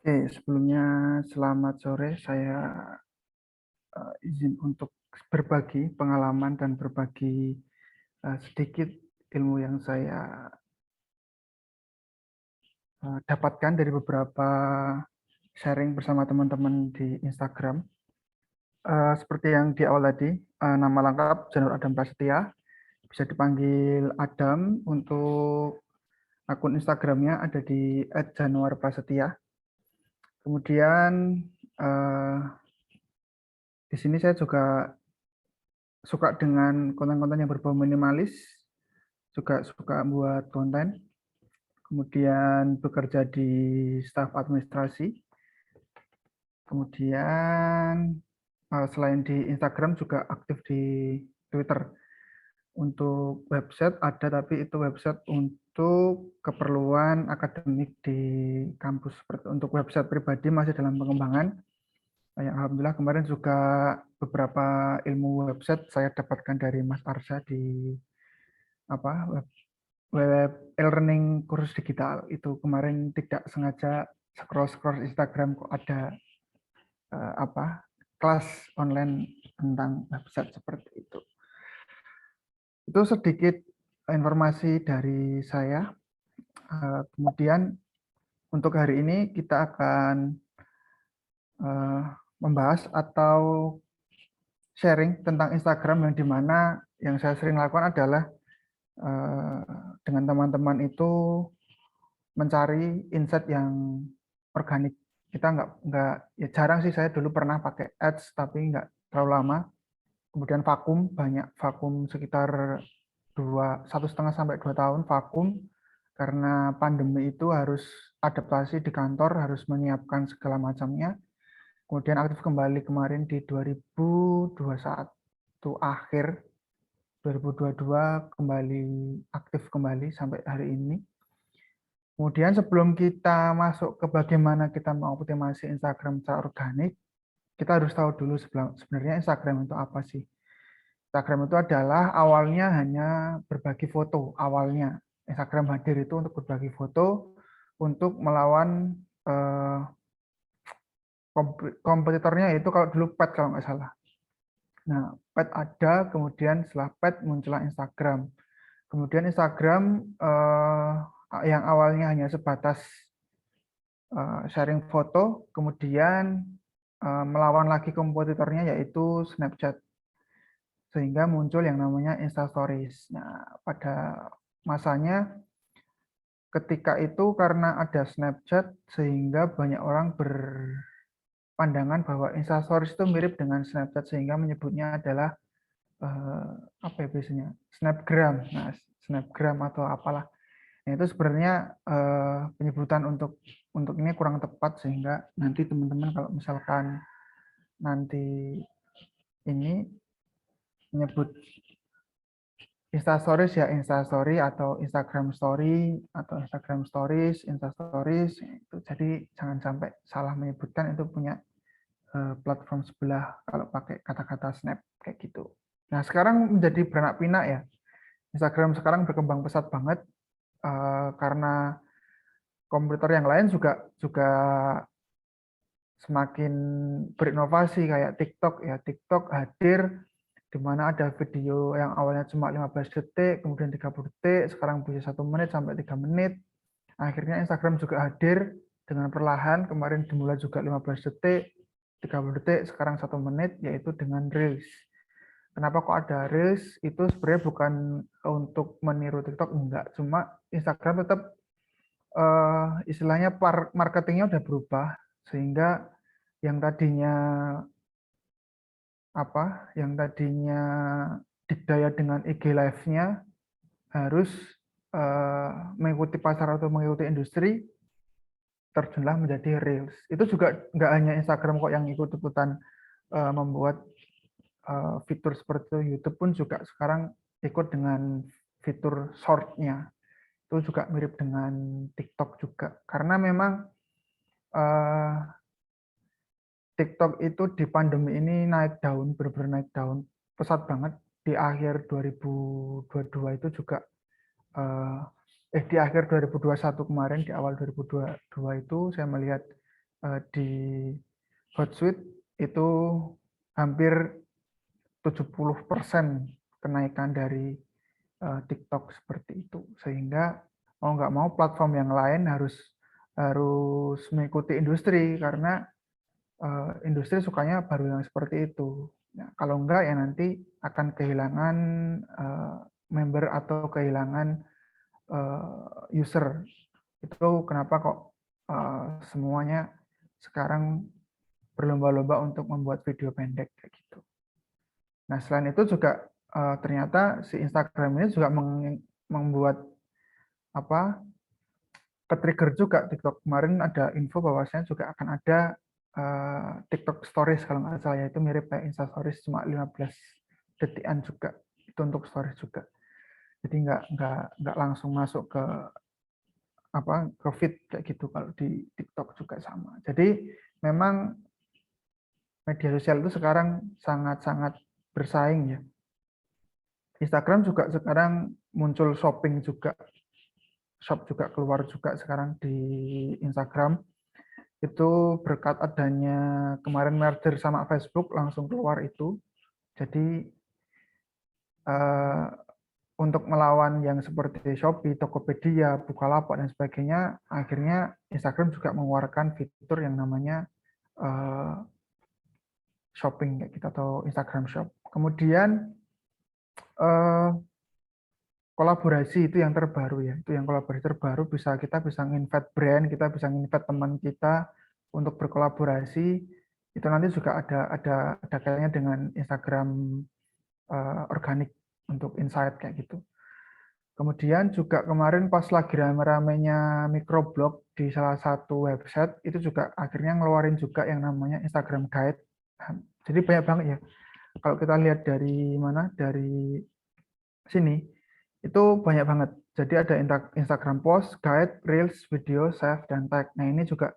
Oke, sebelumnya selamat sore. Saya izin untuk berbagi pengalaman dan berbagi sedikit ilmu yang saya dapatkan dari beberapa sharing bersama teman-teman di Instagram. Seperti yang di awal tadi, nama lengkap Janur Adam Prasetya, bisa dipanggil Adam. Untuk akun Instagramnya ada di @januarprasetya. Kemudian eh, di sini saya juga suka dengan konten-konten yang berbau minimalis, juga suka buat konten, kemudian bekerja di staf administrasi, kemudian selain di Instagram juga aktif di Twitter. Untuk website ada, tapi itu website untuk keperluan akademik di kampus. Untuk website pribadi masih dalam pengembangan. Alhamdulillah kemarin juga beberapa ilmu website saya dapatkan dari Mas Arsya di web e-learning kursus digital. Itu kemarin tidak sengaja scroll Instagram kok ada kelas online tentang website seperti itu. Itu sedikit informasi dari saya. Kemudian untuk hari ini kita akan membahas atau sharing tentang Instagram, yang dimana yang saya sering lakukan adalah dengan teman-teman itu mencari insight yang organik. Kita nggak ya jarang sih, saya dulu pernah pakai ads tapi nggak terlalu lama. Kemudian vakum, banyak vakum sekitar 1,5 sampai 2 tahun vakum karena pandemi itu harus adaptasi di kantor, harus menyiapkan segala macamnya. Kemudian aktif kembali kemarin di 2021 akhir, 2022 kembali aktif kembali sampai hari ini. Kemudian sebelum kita masuk ke bagaimana kita mengoptimasi Instagram secara organik, kita harus tahu dulu sebenarnya Instagram itu apa sih. Instagram itu adalah awalnya hanya berbagi foto. Awalnya Instagram hadir itu untuk berbagi foto, untuk melawan kompetitornya, itu kalau dulu Pet kalau nggak salah. Nah, Pet ada, kemudian setelah Pet muncullah Instagram. Kemudian Instagram yang awalnya hanya sebatas sharing foto, kemudian melawan lagi kompetitornya yaitu Snapchat, sehingga muncul yang namanya Insta Stories. Nah, pada masanya ketika itu karena ada Snapchat, sehingga banyak orang berpandangan bahwa Insta Stories itu mirip dengan Snapchat, sehingga menyebutnya adalah apa ya biasanya, Snapgram. Nah, Snapgram atau apalah. Nah, itu sebenarnya penyebutan untuk ini kurang tepat, sehingga nanti teman-teman kalau misalkan nanti ini menyebut Insta Stories ya Insta Story, atau Instagram Story, atau Instagram Stories, Insta Stories itu. Jadi jangan sampai salah menyebutkan, itu punya platform sebelah kalau pakai kata-kata Snap kayak gitu. Nah, sekarang menjadi beranak pinak ya. Instagram sekarang berkembang pesat banget karena komputer yang lain juga juga semakin berinovasi, kayak TikTok ya. TikTok hadir di mana ada video yang awalnya cuma 15 detik, kemudian 30 detik, sekarang bisa 1 menit sampai 3 menit. Akhirnya Instagram juga hadir dengan perlahan, kemarin dimulai juga 15 detik, 30 detik, sekarang 1 menit, yaitu dengan Reels. Kenapa kok ada Reels? Itu sebenarnya bukan untuk meniru TikTok, enggak. Cuma Instagram tetap istilahnya marketingnya udah berubah, sehingga yang tadinya didaya dengan IG Live-nya harus mengikuti pasar atau mengikuti industri, terjunlah menjadi Reels. Itu juga nggak hanya Instagram kok yang ikut-ikutan membuat fitur seperti itu. YouTube pun juga sekarang ikut dengan fitur short-nya. Itu juga mirip dengan TikTok juga. Karena memang TikTok itu di pandemi ini naik daun, benar-benar naik daun pesat banget. Di akhir 2022 itu juga di akhir 2021 kemarin, di awal 2022 itu saya melihat di Hotsuite itu hampir 70% kenaikan dari TikTok seperti itu. Sehingga mau nggak mau platform yang lain harus mengikuti industri karena industri sukanya baru yang seperti itu. Ya, kalau enggak ya nanti akan kehilangan member atau kehilangan user. Itu kenapa kok semuanya sekarang berlomba-lomba untuk membuat video pendek kayak gitu. Nah, selain itu juga ternyata si Instagram ini juga membuat apa ke-trigger juga TikTok. Kemarin ada info bahwasanya juga akan ada TikTok Stories kalau nggak salah, itu mirip kayak Insta Stories cuma 15 detikan juga. Itu untuk Stories juga. Jadi nggak langsung masuk ke ke feed kayak gitu. Kalau di TikTok juga sama. Jadi memang media sosial itu sekarang sangat-sangat bersaing ya. Instagram juga sekarang muncul shopping juga. Shop juga keluar juga sekarang di Instagram. Itu berkat adanya kemarin merger sama Facebook langsung keluar itu. Jadi untuk melawan yang seperti Shopee, Tokopedia, Bukalapak dan sebagainya, akhirnya Instagram juga mengeluarkan fitur yang namanya shopping kayak gitu atau Instagram Shop. Kemudian kolaborasi itu yang terbaru ya. Itu yang kolaborasi terbaru kita bisa nginvite brand, kita bisa nginvite teman kita untuk berkolaborasi. Itu nanti juga ada kayaknya dengan Instagram organik untuk insight kayak gitu. Kemudian juga kemarin pas lagi rame-ramenya microblog di salah satu website, itu juga akhirnya ngeluarin juga yang namanya Instagram Guide. Jadi banyak banget ya. Kalau kita lihat dari mana, dari sini, itu banyak banget. Jadi ada Instagram Post, Guide, Reels, Video, Save, dan Tag. Nah ini juga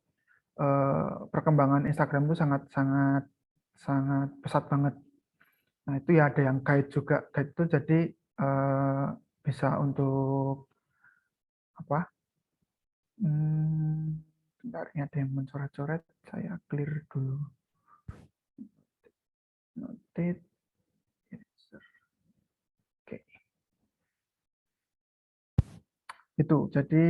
perkembangan Instagram itu sangat pesat banget. Nah itu ya ada yang guide juga. Guide itu jadi bisa untuk apa? Bentar, ini ada yang mencoret-coret. Saya clear dulu. Notate. Oke. Itu jadi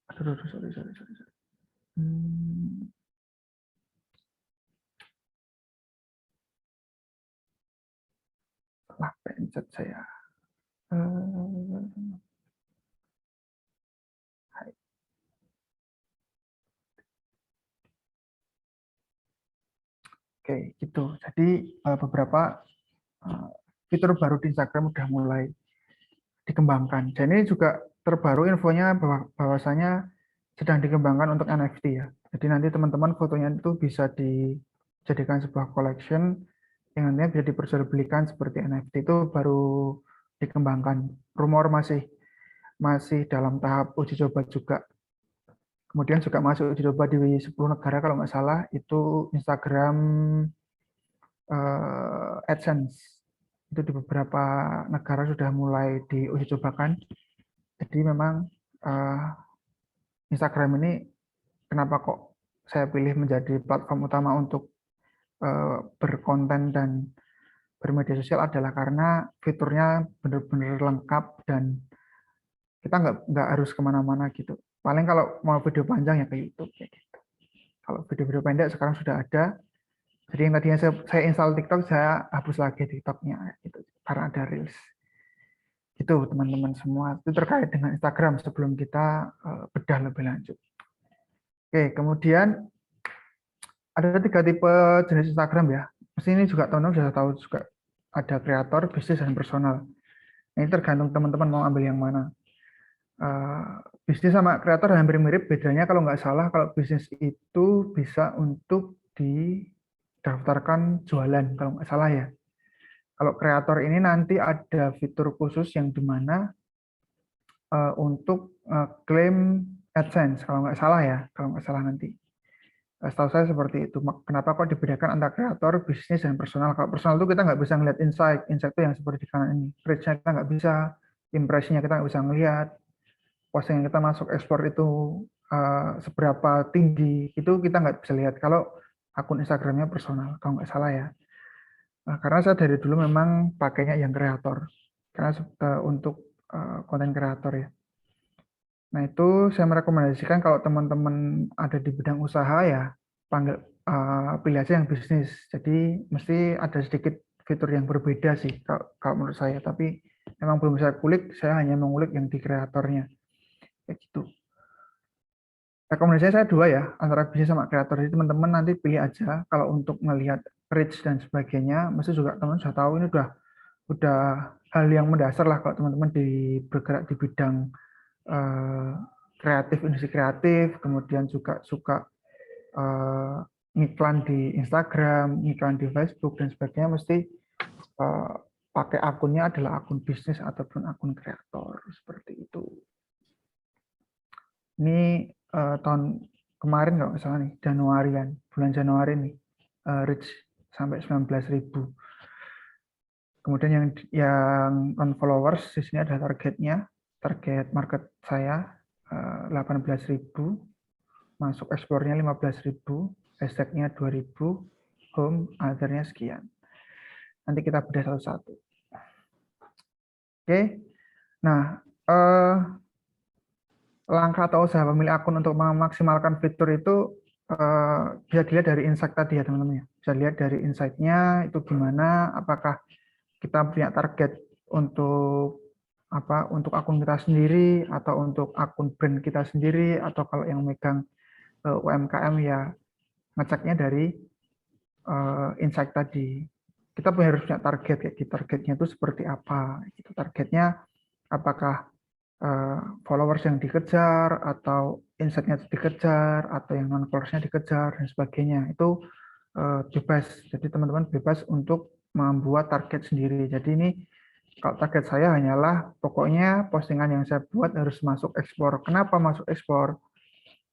aduh, sorry. Salah pencet saya. Oke, gitu. Jadi beberapa fitur baru di Instagram udah mulai dikembangkan. Dan ini juga terbaru infonya bahwasanya sedang dikembangkan untuk NFT ya. Jadi nanti teman-teman fotonya itu bisa dijadikan sebuah collection yang nantinya bisa diperjualbelikan seperti NFT. Itu baru dikembangkan. Rumor masih dalam tahap uji coba juga. Kemudian juga masuk uji coba di 10 negara kalau nggak salah, itu Instagram AdSense. Itu di beberapa negara sudah mulai diuji cobakan. Jadi memang Instagram ini kenapa kok saya pilih menjadi platform utama untuk berkonten dan bermedia sosial adalah karena fiturnya benar-benar lengkap dan kita nggak harus kemana-mana gitu. Paling kalau mau video panjang ya ke YouTube kayak gitu. Kalau video-video pendek sekarang sudah ada. Jadi yang tadinya saya install TikTok, saya hapus lagi TikToknya gitu karena ada Reels. Itu teman-teman semua. Itu terkait dengan Instagram sebelum kita bedah lebih lanjut. Oke, kemudian ada 3 tipe jenis Instagram ya. Mesti ini juga teman-teman sudah tahu juga. Ada kreator, bisnis, dan personal. Ini tergantung teman-teman mau ambil yang mana. Bisnis sama kreator hampir mirip, bedanya kalau nggak salah kalau bisnis itu bisa untuk didaftarkan jualan kalau nggak salah ya. Kalau kreator ini nanti ada fitur khusus yang dimana untuk klaim AdSense kalau nggak salah ya, kalau nggak salah nanti. Setahu saya seperti itu. Kenapa kok dibedakan antara kreator, bisnis, dan personal? Kalau personal itu kita nggak bisa ngeliat insight. Insight itu yang seperti di kanan ini. Reach-nya kita nggak bisa, impresinya kita nggak bisa ngelihat, posting yang kita masuk ekspor itu seberapa tinggi itu kita nggak bisa lihat kalau akun Instagramnya personal, kalau nggak salah ya. Karena saya dari dulu memang pakainya yang kreator, karena untuk konten kreator ya. Nah itu saya merekomendasikan kalau teman-teman ada di bidang usaha ya panggil pilih aja yang bisnis. Jadi mesti ada sedikit fitur yang berbeda sih kalau menurut saya. Tapi memang belum saya kulik, saya hanya mengulik yang di kreatornya. Kayak gitu. Rekomendasi saya dua ya, antara bisnis sama kreator. Jadi teman-teman nanti pilih aja. Kalau untuk melihat reach dan sebagainya, mesti juga teman-teman sudah tahu ini udah hal yang mendasar lah kalau teman-teman bergerak di bidang kreatif, industri kreatif, kemudian juga suka ngiklan di Instagram, ngiklan di Facebook dan sebagainya, mesti pakai akunnya adalah akun bisnis ataupun akun kreator seperti itu. Ini tahun kemarin kalau nggak salah nih, Januarian, bulan Januari nih, reach sampai 19.000. Kemudian yang non followers di sini ada targetnya, target market saya 18.000, masuk ekspornya 15.000, hashtagnya 2.000, home, othernya sekian. Nanti kita bedah satu-satu. Oke, nah langkah atau usaha pemilik akun untuk memaksimalkan fitur itu bisa dilihat dari insight tadi ya teman-teman. Bisa dilihat dari insight-nya itu gimana, apakah kita punya target untuk untuk akun kita sendiri atau untuk akun brand kita sendiri, atau kalau yang megang UMKM ya ngeceknya dari insight tadi. Kita harus punya target kayak gitu. Targetnya itu seperti apa? Gitu. Targetnya apakah followers yang dikejar atau insight-nya dikejar atau yang non followersnya dikejar dan sebagainya. Itu bebas. Jadi teman-teman bebas untuk membuat target sendiri. Jadi ini kalau target saya hanyalah pokoknya postingan yang saya buat harus masuk ekspor. Kenapa masuk ekspor?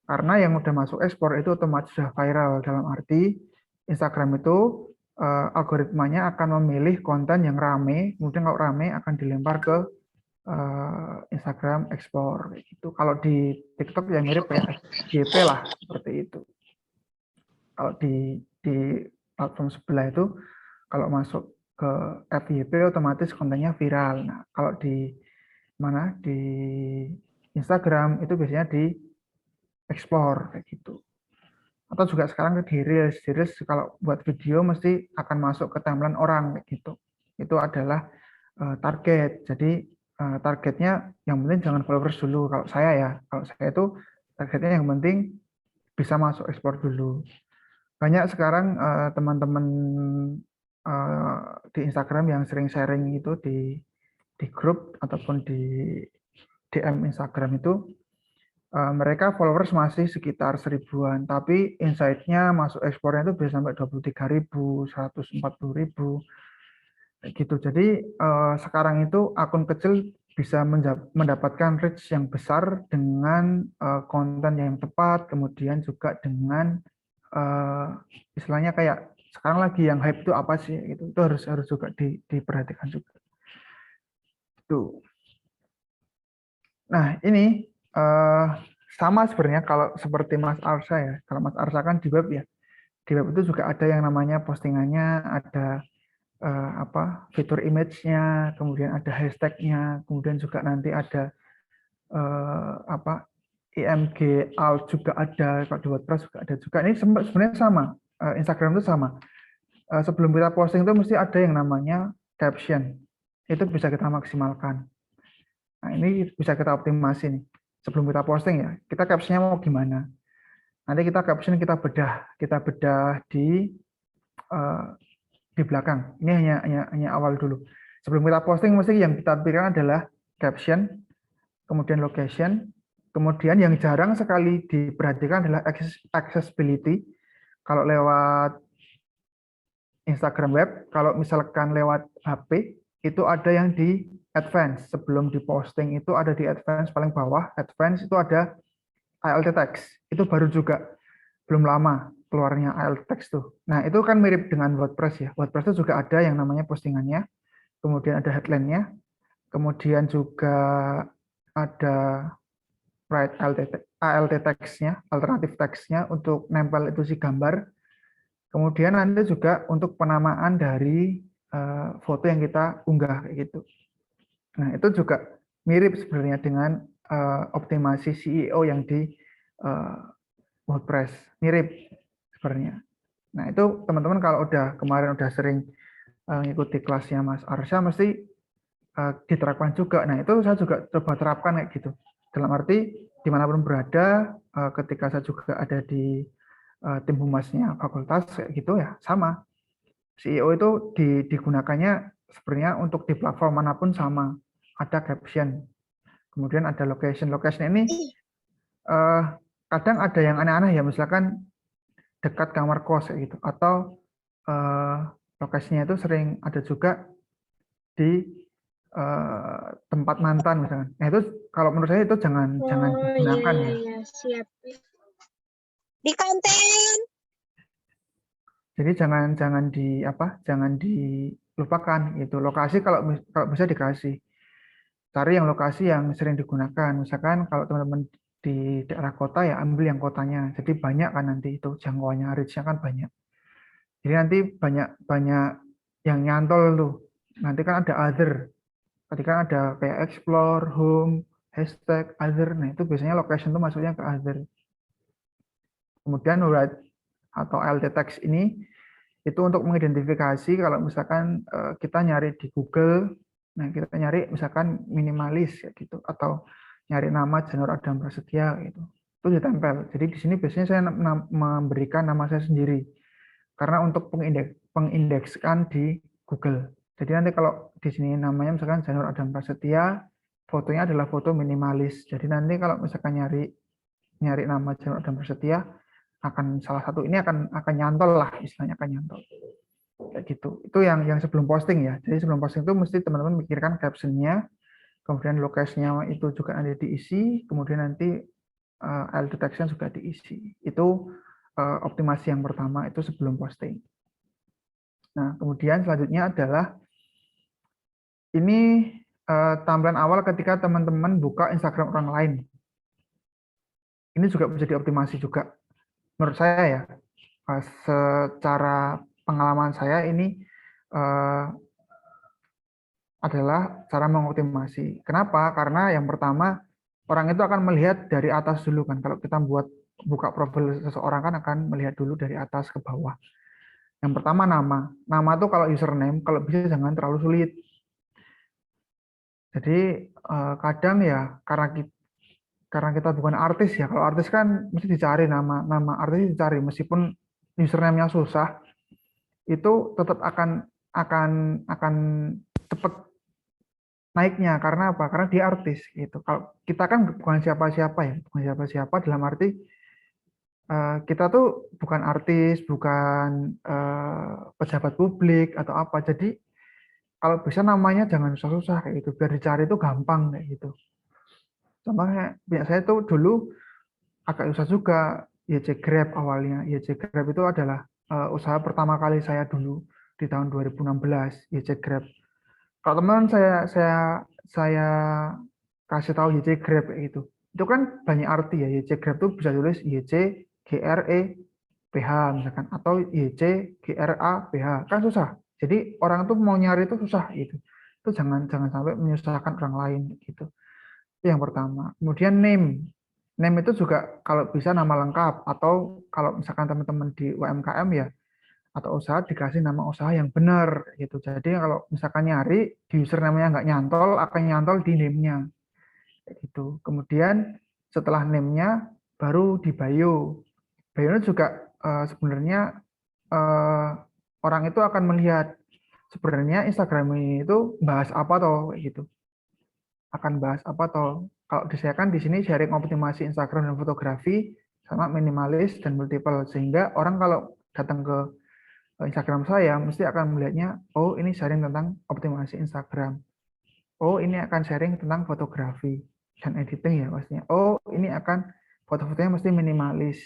Karena yang udah masuk ekspor itu otomatis sudah viral. Dalam arti Instagram itu algoritmanya akan memilih konten yang rame, kemudian kalau rame akan dilempar ke Instagram ekspor. Gitu. Kalau di TikTok yang mirip kayak FYP lah, seperti itu. Kalau di platform sebelah itu kalau masuk ke FYP otomatis kontennya viral. Nah, kalau di Instagram itu biasanya di ekspor kayak gitu. Atau juga sekarang di Reels kalau buat video mesti akan masuk ke timeline orang kayak gitu. Itu adalah target. Jadi targetnya yang penting jangan followers dulu. Kalau saya itu targetnya yang penting bisa masuk ekspor dulu. Banyak sekarang teman-teman di Instagram yang sering sharing itu di grup ataupun di DM Instagram itu mereka followers masih sekitar 1000-an, tapi insight-nya masuk ekspornya itu bisa sampai 23.000, 140.000 gitu. Jadi sekarang itu akun kecil bisa mendapatkan reach yang besar dengan konten yang tepat, kemudian juga dengan istilahnya kayak sekarang lagi yang hype itu apa sih, itu harus juga diperhatikan juga. Tuh. Nah ini sama sebenarnya kalau seperti Mas Arsa ya. Kalau Mas Arsa kan di web ya. Di web itu juga ada yang namanya postingannya, ada fitur image-nya, kemudian ada hashtag-nya, kemudian juga nanti ada IMG alt juga ada, kalau di WordPress juga ada juga. Ini sebenarnya sama, Instagram itu sama. Sebelum kita posting itu mesti ada yang namanya caption. Itu bisa kita maksimalkan. Nah, ini bisa kita optimasi nih. Sebelum kita posting ya, kita captionnya mau gimana? Nanti kita caption kita bedah di belakang. Ini hanya awal dulu. Sebelum kita posting, mesti yang kita pikirkan adalah caption, kemudian location, kemudian yang jarang sekali diperhatikan adalah accessibility. Kalau lewat Instagram web, kalau misalkan lewat HP, itu ada yang di advance. Sebelum diposting itu ada di advance paling bawah. Advance itu ada alt text. Itu baru juga belum lama keluarnya alt text tuh. Nah, itu kan mirip dengan WordPress ya. WordPress itu juga ada yang namanya postingannya, kemudian ada headline-nya, kemudian juga ada write alt text-nya, alternatif text-nya untuk nempel itu si gambar. Kemudian nanti juga untuk penamaan dari foto yang kita unggah kayak gitu. Nah, itu juga mirip sebenarnya dengan optimasi CEO yang di WordPress, mirip sebenarnya. Nah, itu teman-teman kalau kemarin udah sering ngikuti kelasnya Mas Arsya mesti diterapkan juga. Nah, itu saya juga coba terapkan kayak gitu. Dalam arti dimanapun berada, ketika saya juga ada di tim humasnya fakultas kayak gitu ya sama. CEO itu digunakannya sebenarnya untuk di platform manapun sama. Ada caption, kemudian ada location. Location ini kadang ada yang aneh-aneh ya, misalkan dekat kamar kos kayak gitu, atau lokasinya itu sering ada juga di tempat mantan misalkan. Nah itu kalau menurut saya itu jangan digunakan ya. Iya, siap. Di kantin. Jadi jangan dilupakan gitu. Lokasi kalau bisa dikasih. Cari yang lokasi yang sering digunakan. Misalkan kalau teman-teman di daerah kota ya ambil yang kotanya. Jadi banyak kan nanti itu jangkauannya, reach-nya kan banyak. Jadi nanti banyak yang nyantol tuh. Nanti kan ada other. Ketika ada kayak explore, home, hashtag, other. Nah itu biasanya location tuh masuknya ke other. Kemudian write atau alt text ini itu untuk mengidentifikasi kalau misalkan kita nyari di Google, nah kita nyari misalkan minimalis ya gitu, atau nyari nama Janur Adam Prasetya gitu, itu ditempel. Jadi di sini biasanya saya memberikan nama saya sendiri karena untuk pengindekskan di Google. Jadi nanti kalau di sini namanya misalkan Janur Adam Prasetya, fotonya adalah foto minimalis. Jadi nanti kalau misalkan nyari nama Janur Adam Prasetya, akan salah satu ini akan nyantol lah, istilahnya akan nyantol kayak gitu. Itu yang sebelum posting ya. Jadi sebelum posting itu mesti teman-teman mikirkan captionnya, kemudian lokasinya itu juga ada diisi, kemudian nanti alt text-nya juga diisi. Itu optimasi yang pertama itu sebelum posting. Nah kemudian selanjutnya adalah ini tampilan awal ketika teman-teman buka Instagram orang lain. Ini juga bisa dioptimasi juga. Menurut saya ya, secara pengalaman saya ini adalah cara mengoptimasi. Kenapa? Karena yang pertama orang itu akan melihat dari atas dulu kan. Kalau kita buka profil seseorang kan akan melihat dulu dari atas ke bawah. Yang pertama nama. Nama tuh kalau username kalau bisa jangan terlalu sulit. Jadi kadang ya karena kita bukan artis ya. Kalau artis kan mesti dicari nama artis dicari meskipun username-nya susah itu tetap akan cepat naiknya. Karena apa? Karena dia artis gitu. Kalau kita kan bukan siapa-siapa ya, bukan siapa-siapa dalam arti kita tuh bukan artis, bukan pejabat publik atau apa. Jadi kalau bisa namanya jangan susah-susah kayak gitu. Biar dicari itu gampang kayak gitu. Contohnya saya tuh dulu agak susah juga YC Grab awalnya. YC Grab itu adalah usaha pertama kali saya dulu di tahun 2016, YC Grab. Kalau teman saya kasih tahu YC Grab itu kan banyak arti ya. YC Grab itu bisa tulis YC GRE PH misalkan atau YC GRA PH kan susah. Jadi orang tuh mau nyari itu susah gitu. Itu jangan sampai menyusahkan orang lain gitu. Itu yang pertama. Kemudian name. Name itu juga kalau bisa nama lengkap atau kalau misalkan teman-teman di UMKM ya atau usaha dikasih nama usaha yang benar gitu. Jadi kalau misalkan nyari di username-nya nggak nyantol, akan nyantol di name-nya gitu. Kemudian setelah name-nya baru di bio. Bio juga sebenarnya orang itu akan melihat sebenarnya Instagram ini itu bahas apa toh kayak gitu. Akan bahas apa toh. Kalau saya kan di sini sharing optimasi Instagram dan fotografi sama minimalis dan multiple sehingga orang kalau datang ke Instagram saya mesti akan melihatnya, oh ini sharing tentang optimasi Instagram. Oh ini akan sharing tentang fotografi dan editing ya pastinya. Oh ini akan foto-fotonya mesti minimalis.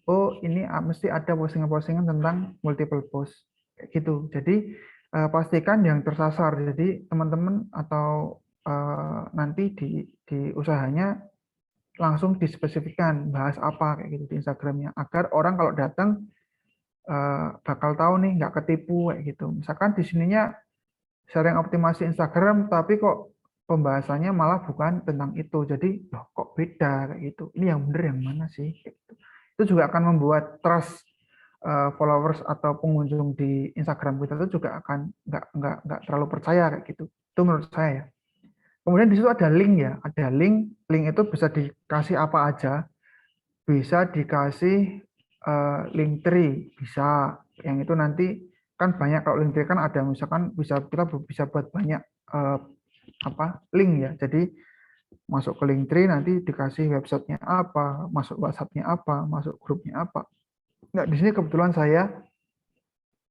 Oh ini mesti ada postingan-postingan tentang multiple post. Kayak gitu. Jadi pastikan yang tersasar. Jadi teman-teman atau nanti di usahanya langsung dispesifikkan bahas apa kayak gitu di Instagramnya, agar orang kalau datang bakal tahu nih, nggak ketipu kayak gitu. Misalkan di sininya sharing optimasi Instagram, tapi kok pembahasannya malah bukan tentang itu. Jadi, loh, kok beda kayak gitu. Ini yang benar yang mana sih? Kayak gitu. Itu juga akan membuat trust followers atau pengunjung di Instagram kita itu juga akan nggak terlalu percaya kayak gitu. Itu menurut saya ya. Kemudian di situ ada link ya, ada link. Link itu bisa dikasih apa aja. Bisa dikasih link tree, bisa. Yang itu nanti kan banyak, kalau link tree kan ada, misalkan kita bisa buat banyak link ya. Jadi masuk ke link tree nanti dikasih websitenya apa, masuk WhatsApp-nya apa, masuk grupnya apa. Nah, di sini kebetulan saya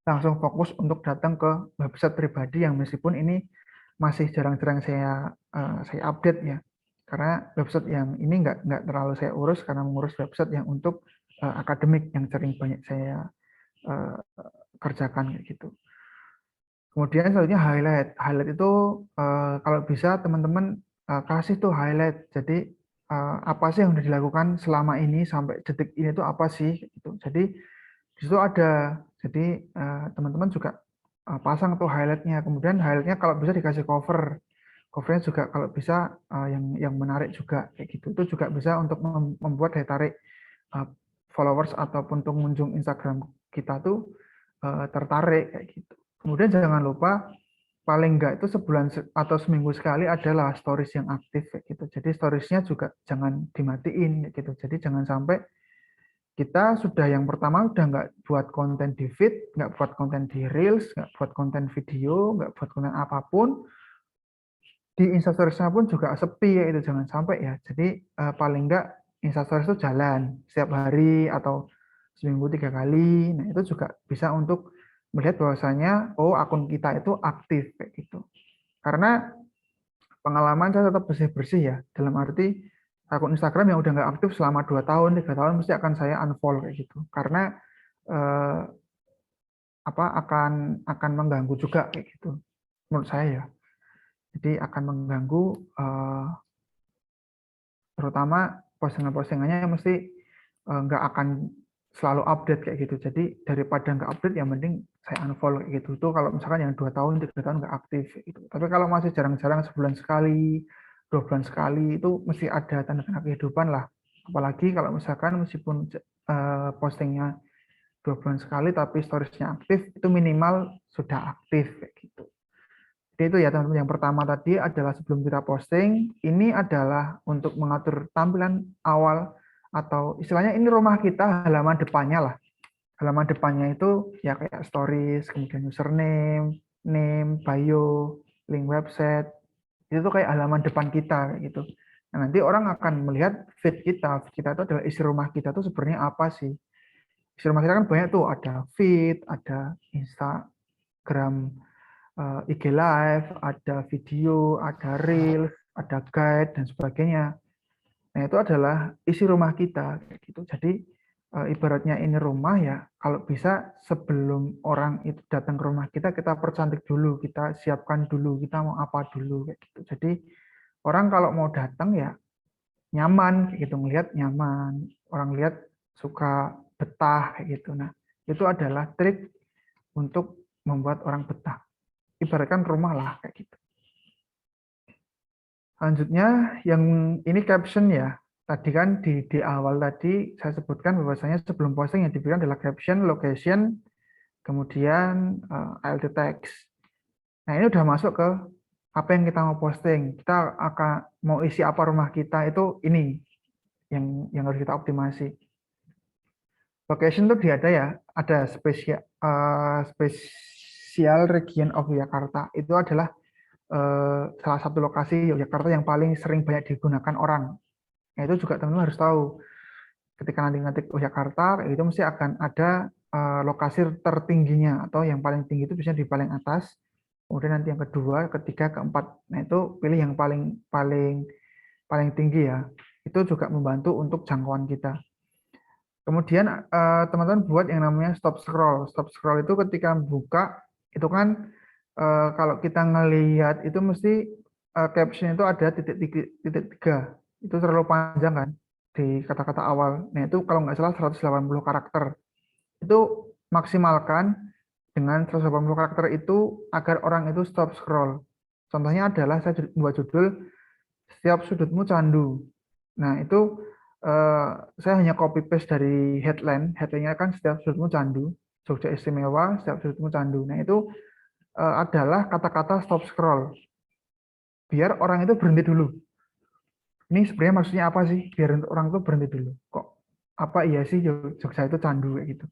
langsung fokus untuk datang ke website pribadi yang meskipun ini masih jarang-jarang saya update ya, karena website yang ini nggak terlalu saya urus karena mengurus website yang untuk akademik yang sering banyak saya kerjakan kayak gitu. Kemudian selanjutnya highlight itu kalau bisa teman-teman kasih tuh highlight. Jadi apa sih yang sudah dilakukan selama ini sampai detik ini tuh apa sih gitu. Jadi di situ ada, jadi teman-teman juga pasang tuh highlightnya. Kemudian highlightnya kalau bisa dikasih covernya juga kalau bisa yang menarik juga kayak gitu. Itu juga bisa untuk membuat daya tarik followers ataupun pengunjung Instagram kita tuh tertarik kayak gitu. Kemudian jangan lupa paling enggak itu sebulan atau seminggu sekali adalah stories yang aktif kayak gitu. Jadi storiesnya juga jangan dimatiin kayak gitu. Jadi jangan sampai kita sudah yang pertama udah nggak buat konten di feed, nggak buat konten di reels, nggak buat konten video, nggak buat konten apapun, di Instastories-nya pun juga sepi ya, itu jangan sampai ya. Jadi paling nggak Instastories itu jalan setiap hari atau seminggu 3 kali. Nah itu juga bisa untuk melihat bahwasanya oh akun kita itu aktif kayak gitu. Karena pengalaman saya tetap bersih-bersih ya, dalam arti akun Instagram yang udah nggak aktif selama 2 tahun, 3 tahun mesti akan saya unfollow kayak gitu. Karena eh, akan mengganggu juga kayak gitu. Menurut saya ya. Jadi akan mengganggu terutama postingan-postingannya mesti nggak akan selalu update kayak gitu. Jadi daripada nggak update yang penting saya unfollow kayak gitu. Itu kalau misalkan yang 2 tahun, 3 tahun nggak aktif gitu. Tapi kalau masih jarang-jarang sebulan sekali, 2 bulan sekali itu mesti ada tanda-tanda kehidupan lah. Apalagi kalau misalkan meskipun postingnya 2 bulan sekali tapi storiesnya aktif, itu minimal sudah aktif kayak gitu. Jadi itu ya teman-teman, yang pertama tadi adalah sebelum kita posting, ini adalah untuk mengatur tampilan awal atau istilahnya ini rumah kita, halaman depannya lah. Halaman depannya itu ya kayak stories, kemudian username, name, bio, link website. Itu tuh kayak halaman depan kita kayak gitu. Nah, nanti orang akan melihat feed kita. Feed kita itu adalah isi rumah kita tuh sebenarnya apa sih? Isi rumah kita kan banyak tuh, ada feed, ada Instagram, IG Live, ada video, ada Reels, ada guide, dan sebagainya. Nah, itu adalah isi rumah kita. Kayak gitu. Jadi, ibaratnya ini rumah ya, kalau bisa sebelum orang itu datang ke rumah kita percantik dulu, kita siapkan dulu, kita mau apa dulu. Kayak gitu. Jadi, orang kalau mau datang ya nyaman, kayak gitu, melihat nyaman. Orang lihat suka betah, kayak gitu. Nah, itu adalah trik untuk membuat orang betah. Ibaratkan rumah lah kayak gitu. Selanjutnya yang ini caption ya. Tadi kan di awal tadi saya sebutkan bahwasanya sebelum posting yang diberikan adalah caption, location, kemudian alt text. Nah, ini udah masuk ke apa yang kita mau posting. Kita akan mau isi apa rumah kita, itu ini yang harus kita optimasi. Location itu dia ada spesial region of Jakarta. Itu adalah salah satu lokasi Yogyakarta yang paling sering banyak digunakan orang. Nah, itu juga teman-teman harus tahu. Ketika nanti ngetik Yogyakarta, itu mesti akan ada lokasi tertingginya atau yang paling tinggi itu biasanya di paling atas. Kemudian nanti yang kedua, ketiga, keempat. Nah, itu pilih yang paling tinggi ya. Itu juga membantu untuk jangkauan kita. Kemudian teman-teman buat yang namanya stop scroll. Stop scroll itu ketika buka, itu kan kalau kita ngelihat itu mesti caption itu ada titik 3. itu terlalu panjang kan di kata-kata awal. Nah, itu kalau nggak salah 180 karakter. Itu maksimalkan dengan 180 karakter itu agar orang itu stop scroll. Contohnya adalah saya buat judul setiap sudutmu candu. Nah, itu saya hanya copy paste dari headline. Headline-nya kan setiap sudutmu candu, Jogja istimewa, setiap sudutmu candu. Nah, itu adalah kata-kata stop scroll. Biar orang itu berhenti dulu. Ini sebenarnya maksudnya apa sih? Biar orang itu berhenti dulu. Kok apa iya sih Jogja itu candu kayak gitu.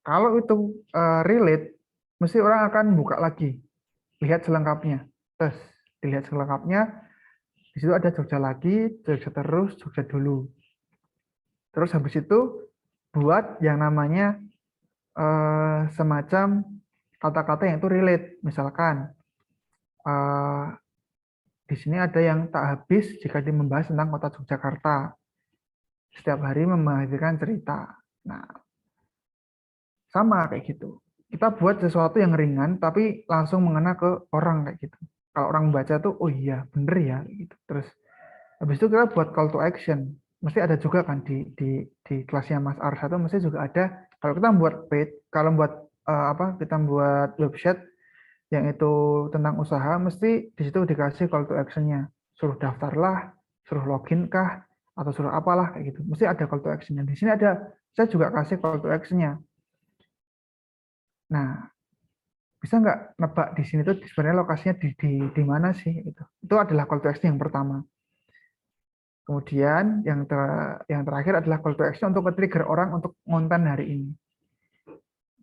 Kalau itu relate, mesti orang akan buka lagi, lihat selengkapnya. Terus dilihat selengkapnya, di situ ada Jogja lagi, Jogja terus, Jogja dulu. Terus habis itu buat yang namanya semacam kata-kata yang itu relate. Misalkan di sini ada yang tak habis jika membahas tentang kota Yogyakarta. Setiap hari menghadirkan cerita. Nah, sama kayak gitu. Kita buat sesuatu yang ringan tapi langsung mengena ke orang kayak gitu. Kalau orang baca tuh, oh iya bener ya gitu. Terus habis itu kita buat call to action. Mesti ada juga kan di kelasnya Mas Arsa itu mesti juga ada. Kalau kita membuat page, kalau buat kita buat website yang itu tentang usaha, mesti di situ dikasih call to action-nya. Suruh daftarlah, suruh login kah, atau suruh apalah kayak gitu. Mesti ada call to action-nya. Di sini ada, saya juga kasih call to action-nya. Nah, bisa nggak nebak di sini tuh sebenarnya lokasinya di mana sih? Itu adalah call to action yang pertama. Kemudian yang terakhir adalah call to action untuk trigger orang untuk ngonten hari ini.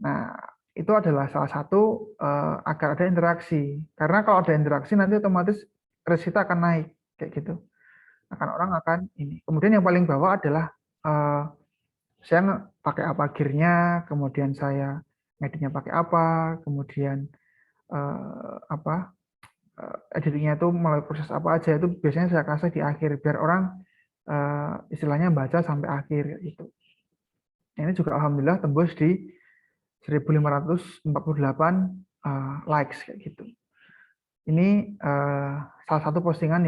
Nah, itu adalah salah satu agar ada interaksi. Karena kalau ada interaksi nanti otomatis rate kita akan naik kayak gitu. Orang akan ini. Kemudian yang paling bawah adalah saya pakai apa gear-nya, kemudian saya ngeditnya pakai apa, kemudian editingnya itu melalui proses apa aja, itu biasanya saya kasih di akhir biar orang istilahnya baca sampai akhir gitu. Ini juga alhamdulillah tembus di 1548 likes kayak gitu. Ini salah satu postingan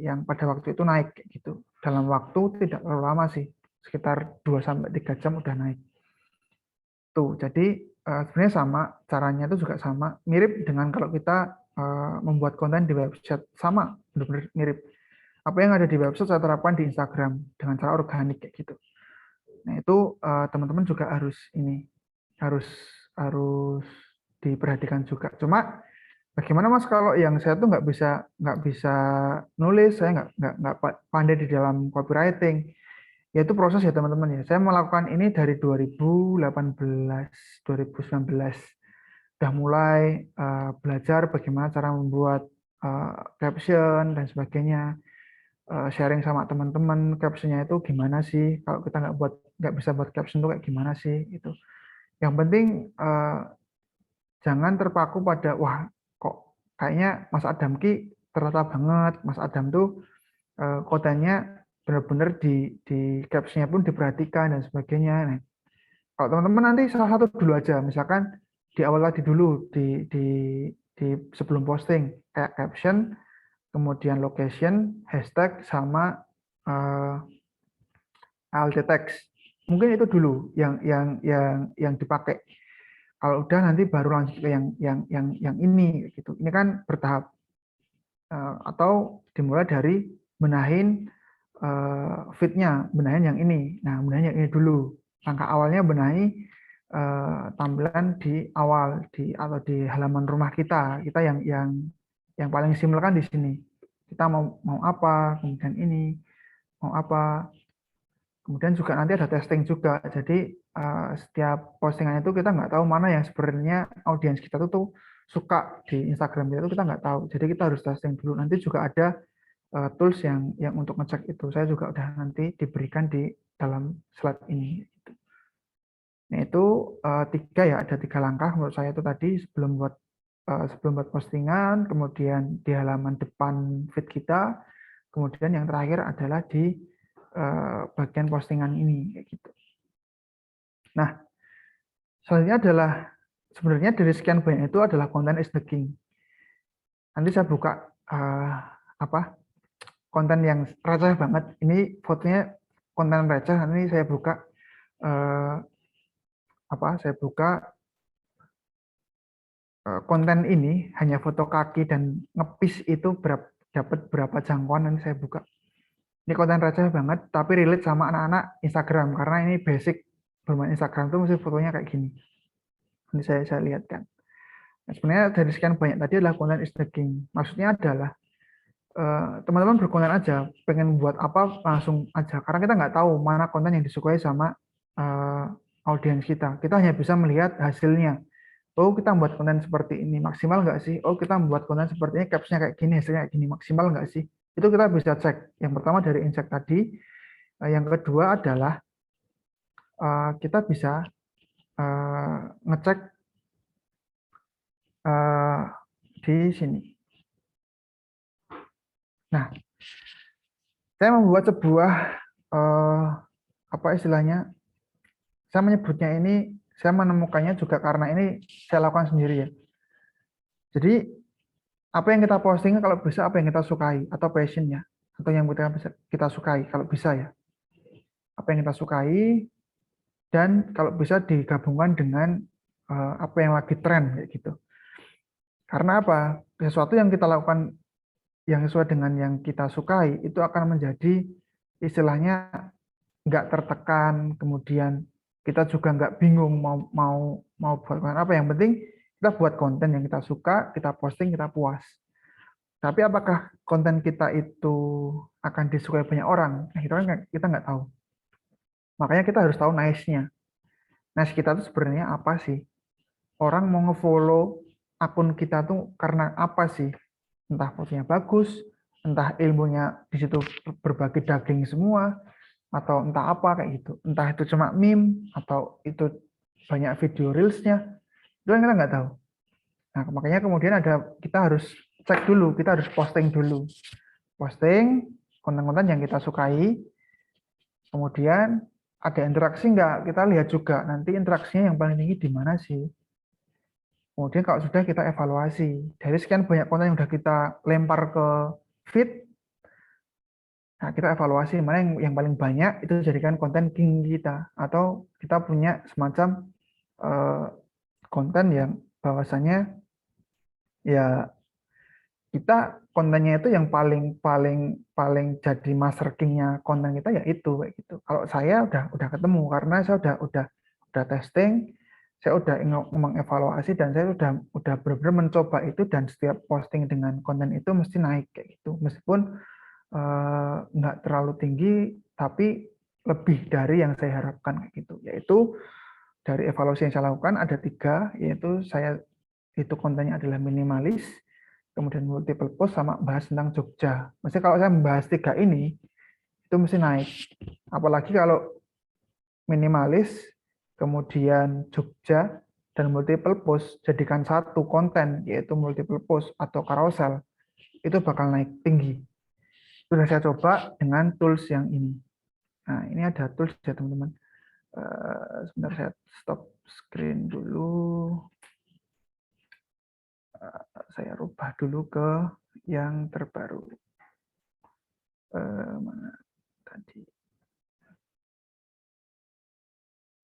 yang pada waktu itu naik kayak gitu. Dalam waktu tidak terlalu lama sih, sekitar 2-3 jam udah naik. Tuh, jadi sebenarnya sama, caranya itu juga sama, mirip dengan kalau kita membuat konten di website, sama, benar-benar mirip. Apa yang ada di website saya terapkan di Instagram dengan cara organik kayak gitu. Nah, itu teman-teman juga harus diperhatikan juga. Cuma bagaimana Mas kalau yang saya tuh nggak bisa nulis, saya nggak pandai di dalam copywriting. Ya itu proses ya teman-teman ya. Saya melakukan ini dari 2018, 2019. Sudah mulai belajar bagaimana cara membuat caption dan sebagainya. Sharing sama teman-teman captionnya itu gimana sih? Kalau kita nggak bisa buat caption itu kayak gimana sih? Itu. Yang penting jangan terpaku pada wah kok kayaknya Mas Adam Ki tertata banget. Mas Adam tuh kodenya benar-benar di captionnya pun diperhatikan dan sebagainya. Nah, kalau teman-teman nanti salah satu dulu aja, misalkan di awal tadi dulu di sebelum posting kayak caption, kemudian location, hashtag sama alt text. Mungkin itu dulu yang dipakai. Kalau udah nanti baru lanjut ke yang ini gitu. Ini kan bertahap. Atau dimulai dari benahin feed-nya, benahin yang ini. Nah, benahin yang ini dulu. Langkah awalnya benahi tampilan di awal atau di halaman rumah kita. Kita yang paling simpel kan di sini. Kita mau apa, kemudian ini mau apa. Kemudian juga nanti ada testing juga. Jadi setiap postingan itu kita nggak tahu mana yang sebenarnya audiens kita tuh suka di Instagram kita nggak tahu. Jadi kita harus testing dulu. Nanti juga ada tools yang untuk ngecek itu. Saya juga udah nanti diberikan di dalam slide ini. Nah itu ada 3 langkah menurut saya itu tadi sebelum buat postingan, kemudian di halaman depan feed kita, kemudian yang terakhir adalah di bagian postingan ini kayak gitu. Nah, selanjutnya adalah sebenarnya dari sekian banyak itu adalah content is the king. Nanti saya buka konten yang receh banget. Ini fotonya konten receh. Ini saya buka saya buka konten ini hanya foto kaki dan ngepis itu dapat berapa jangkauan. Nanti saya buka. Ini konten receh banget, tapi relate sama anak-anak Instagram karena ini basic bermain Instagram tuh mesti fotonya kayak gini. Ini saya lihatkan. Nah, sebenarnya dari sekian banyak tadi adalah konten is the king. Maksudnya adalah teman-teman berkonten aja, pengen buat apa langsung aja. Karena kita nggak tahu mana konten yang disukai sama audiens kita. Kita hanya bisa melihat hasilnya. Oh, kita membuat konten seperti ini, maksimal nggak sih? Oh, kita membuat konten seperti ini, caption-nya kayak gini, hasilnya kayak gini, maksimal nggak sih? Itu kita bisa cek. Yang pertama dari insight tadi. Yang kedua adalah kita bisa ngecek di sini. Nah, saya membuat sebuah apa istilahnya? Saya menyebutnya ini, saya menemukannya juga karena ini saya lakukan sendiri ya. Jadi apa yang kita posting kalau bisa apa yang kita sukai atau passionnya atau yang kita sukai kalau bisa ya. Apa yang kita sukai dan kalau bisa digabungkan dengan apa yang lagi tren kayak gitu. Karena apa? Sesuatu yang kita lakukan yang sesuai dengan yang kita sukai itu akan menjadi istilahnya nggak tertekan, kemudian kita juga nggak bingung mau buat konten apa. Yang penting kita buat konten yang kita suka, kita posting, kita puas. Tapi apakah konten kita itu akan disukai banyak orang? Nah, kita nggak tahu. Makanya kita harus tahu niche-nya. Niche kita itu sebenarnya apa sih? Orang mau nge-follow akun kita tuh karena apa sih? Entah fotonya bagus, entah ilmunya di situ berbagi daging semua, atau entah apa kayak gitu. Entah itu cuma meme, atau itu banyak video reels-nya. Itu kan kita nggak tahu. Nah, makanya kemudian kita harus cek dulu, kita harus posting dulu. Posting konten-konten yang kita sukai, kemudian ada interaksi nggak? Kita lihat juga nanti interaksinya yang paling tinggi di mana sih. Kemudian kalau sudah kita evaluasi. Dari sekian banyak konten yang sudah kita lempar ke feed, nah kita evaluasi mana yang paling banyak itu jadikan konten king kita. Atau kita punya semacam konten yang bahwasanya ya kita kontennya itu yang paling jadi master king-nya konten kita ya itu kayak gitu. Kalau saya udah ketemu karena saya udah testing, saya udah mengevaluasi dan saya udah benar-benar mencoba itu dan setiap posting dengan konten itu mesti naik kayak gitu. Meskipun nggak terlalu tinggi tapi lebih dari yang saya harapkan kayak gitu. Yaitu dari evaluasi yang saya lakukan ada 3, yaitu itu kontennya adalah minimalis, kemudian multiple post sama bahas tentang Jogja. Mesti kalau saya membahas 3 ini, itu mesti naik. Apalagi kalau minimalis, kemudian Jogja, dan multiple post, jadikan satu konten, yaitu multiple post atau carousel, itu bakal naik tinggi. Sudah saya coba dengan tools yang ini. Nah, ini ada tools ya teman-teman. Sebentar saya stop screen dulu. Saya rubah dulu ke yang terbaru. Mana tadi?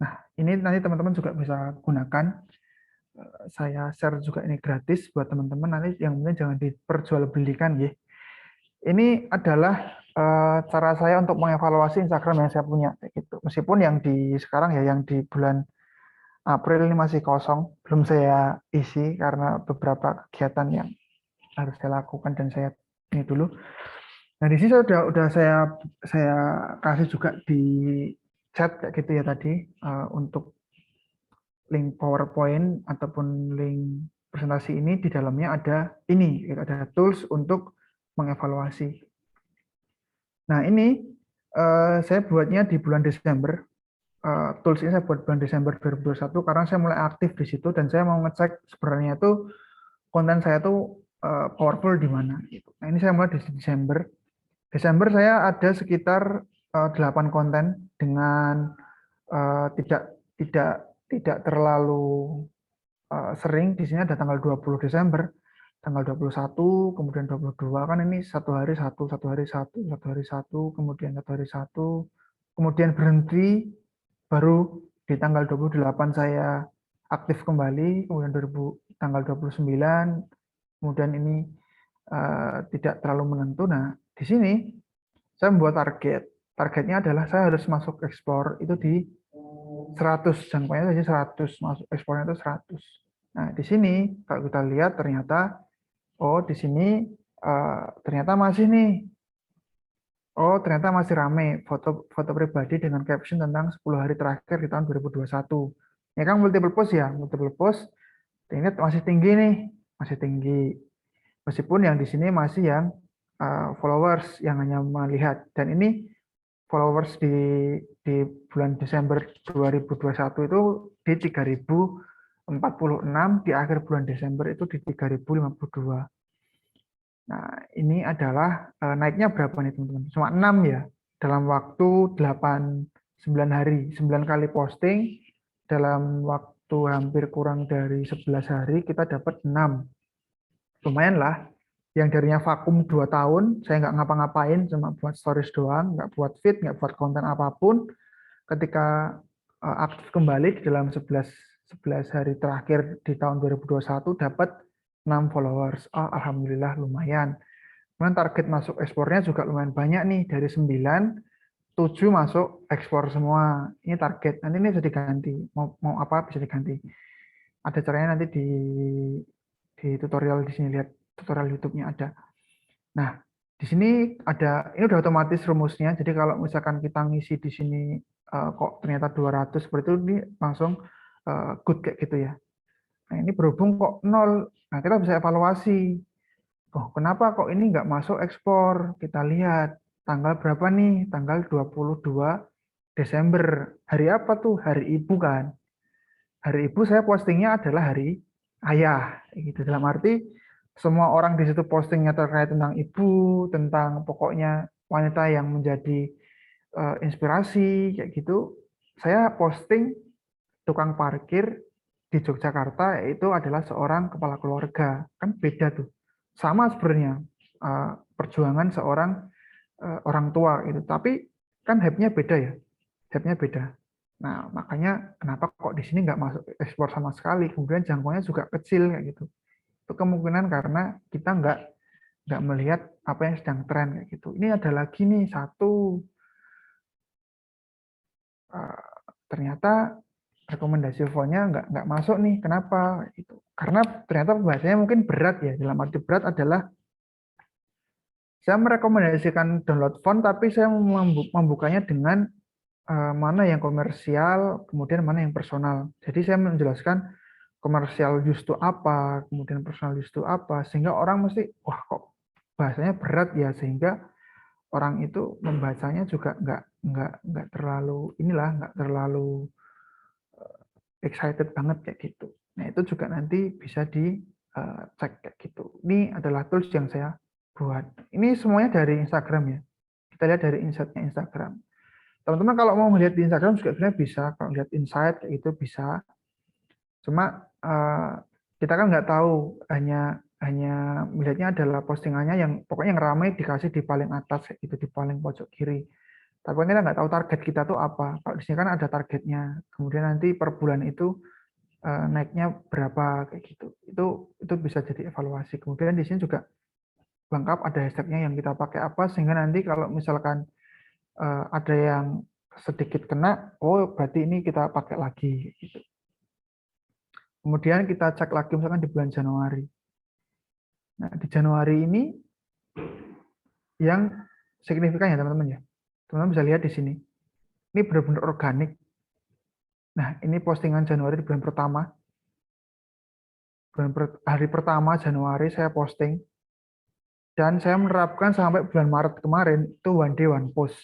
Nah, ini nanti teman-teman juga bisa gunakan. Saya share juga ini gratis buat teman-teman. Nanti yang penting jangan diperjualbelikan ya. Ini adalah cara saya untuk mengevaluasi Instagram yang saya punya gitu. Meskipun yang di sekarang ya yang di bulan April ini masih kosong, belum saya isi karena beberapa kegiatan yang harus saya lakukan dan saya ini dulu. Nah, di sini udah saya kasih juga di chat kayak gitu ya tadi untuk link PowerPoint ataupun link presentasi ini di dalamnya ada tools untuk mengevaluasi. Nah, ini saya buatnya di bulan Desember. Tools ini saya buat bulan Desember 2021 karena saya mulai aktif di situ dan saya mau ngecek sebenarnya itu konten saya tuh powerful di mana gitu. Nah, ini saya mulai di Desember. Desember saya ada sekitar 8 konten dengan tidak terlalu sering. Di sini ada tanggal 20 Desember, tanggal 21, kemudian 22, kan ini satu hari satu, kemudian satu hari satu, kemudian berhenti, baru di tanggal 28 saya aktif kembali, kemudian tanggal 29, kemudian ini tidak terlalu menentu. Nah, di sini saya membuat target. Targetnya adalah saya harus masuk ekspor itu di 100, jangkauannya saja 100, masuk ekspornya itu 100. Nah, di sini kalau kita lihat ternyata, oh di sini ternyata masih nih, oh ternyata masih ramai foto pribadi dengan caption tentang 10 hari terakhir di tahun 2021. Ini kan multiple post ya, multiple post. Ternyata masih tinggi nih, masih tinggi. Meskipun yang di sini masih yang followers yang hanya melihat, dan ini followers di bulan Desember 2021 itu di 3046, di akhir bulan Desember itu di 3052. Nah, ini adalah naiknya berapa nih teman-teman? Cuma 6 ya, dalam waktu 9 hari, 9 kali posting, dalam waktu hampir kurang dari 11 hari, kita dapat 6. Lumayan lah, yang darinya vakum 2 tahun, saya nggak ngapa-ngapain, cuma buat stories doang, nggak buat feed, nggak buat konten apapun, ketika aktif kembali di dalam 11 hari terakhir di tahun 2021 dapat 6 followers. Oh, alhamdulillah lumayan. Kemudian target masuk ekspornya juga lumayan banyak nih, dari 9, 7 masuk ekspor semua. Ini target. Nanti ini bisa diganti. Mau apa bisa diganti. Ada caranya nanti di tutorial di sini, lihat tutorial YouTube-nya ada. Nah, di sini ada, ini udah otomatis rumusnya. Jadi kalau misalkan kita ngisi di sini kok ternyata 200 seperti itu, ini langsung good kayak gitu ya. Nah, ini berhubung kok 0. Nah, kita bisa evaluasi. Oh, kenapa kok ini nggak masuk ekspor? Kita lihat tanggal berapa nih? Tanggal 22 Desember. Hari apa tuh? Hari Ibu kan? Hari Ibu saya postingnya adalah hari ayah. Gitu. Dalam arti semua orang di situ postingnya terkait tentang ibu, tentang pokoknya wanita yang menjadi inspirasi kayak gitu. Saya posting tukang parkir di Yogyakarta, yaitu adalah seorang kepala keluarga. Kan beda tuh. Sama sebenarnya perjuangan seorang orang tua itu, tapi kan hype-nya beda ya. Hype-nya beda. Nah, makanya kenapa kok di sini nggak masuk ekspor sama sekali, kemudian jangkauannya juga kecil kayak gitu. Itu kemungkinan karena kita nggak melihat apa yang sedang tren kayak gitu. Ini ada lagi nih satu, ternyata rekomendasi fontnya nggak masuk nih. Kenapa? Itu karena ternyata pembahasannya mungkin berat ya. Dalam arti berat adalah saya merekomendasikan download font, tapi saya membukanya dengan mana yang komersial, kemudian mana yang personal. Jadi saya menjelaskan komersial use to apa, kemudian personal use to apa, sehingga orang mesti, wah kok bahasanya berat ya, sehingga orang itu membacanya juga nggak terlalu nggak terlalu excited banget kayak gitu. Nah, itu juga nanti bisa dicek kayak gitu. Ini adalah tools yang saya buat. Ini semuanya dari Instagram ya. Kita lihat dari insight-nya Instagram. Teman-teman kalau mau melihat di Instagram juga sebenarnya bisa. Kalau lihat insight kayak gitu bisa. Cuma kita kan nggak tahu, hanya melihatnya adalah postingannya yang pokoknya yang ramai dikasih di paling atas kayak gitu, di paling pojok kiri. Tapi kita nggak tahu target kita tuh apa. Kalau di sini kan ada targetnya. Kemudian nanti per bulan itu naiknya berapa kayak gitu. Itu bisa jadi evaluasi. Kemudian di sini juga lengkap ada hashtagnya yang kita pakai apa, sehingga nanti kalau misalkan ada yang sedikit kena, oh berarti ini kita pakai lagi gitu. Kemudian kita cek lagi misalkan di bulan Januari. Nah, di Januari ini yang signifikan ya teman-teman ya. Teman-teman bisa lihat di sini. Ini benar-benar organik. Nah, ini postingan Januari di bulan pertama. Hari pertama Januari saya posting. Dan saya menerapkan sampai bulan Maret kemarin itu one day one post.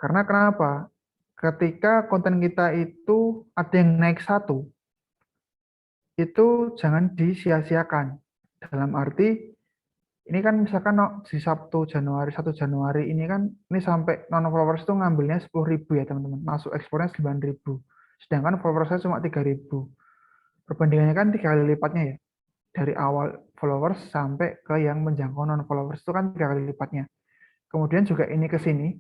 Karena kenapa? Ketika konten kita itu ada yang naik 1, itu jangan disia-siakan. Dalam arti, ini kan misalkan di Sabtu Januari, 1 Januari ini kan, ini sampai non-followers itu ngambilnya 10.000 ya teman-teman. Masuk ekspornya 9.000. Sedangkan followers saya cuma 3.000. Perbandingannya kan 3 kali lipatnya ya. dari awal followers sampai ke yang menjangkau non followers itu kan 3 kali lipatnya. Kemudian juga ini ke sini,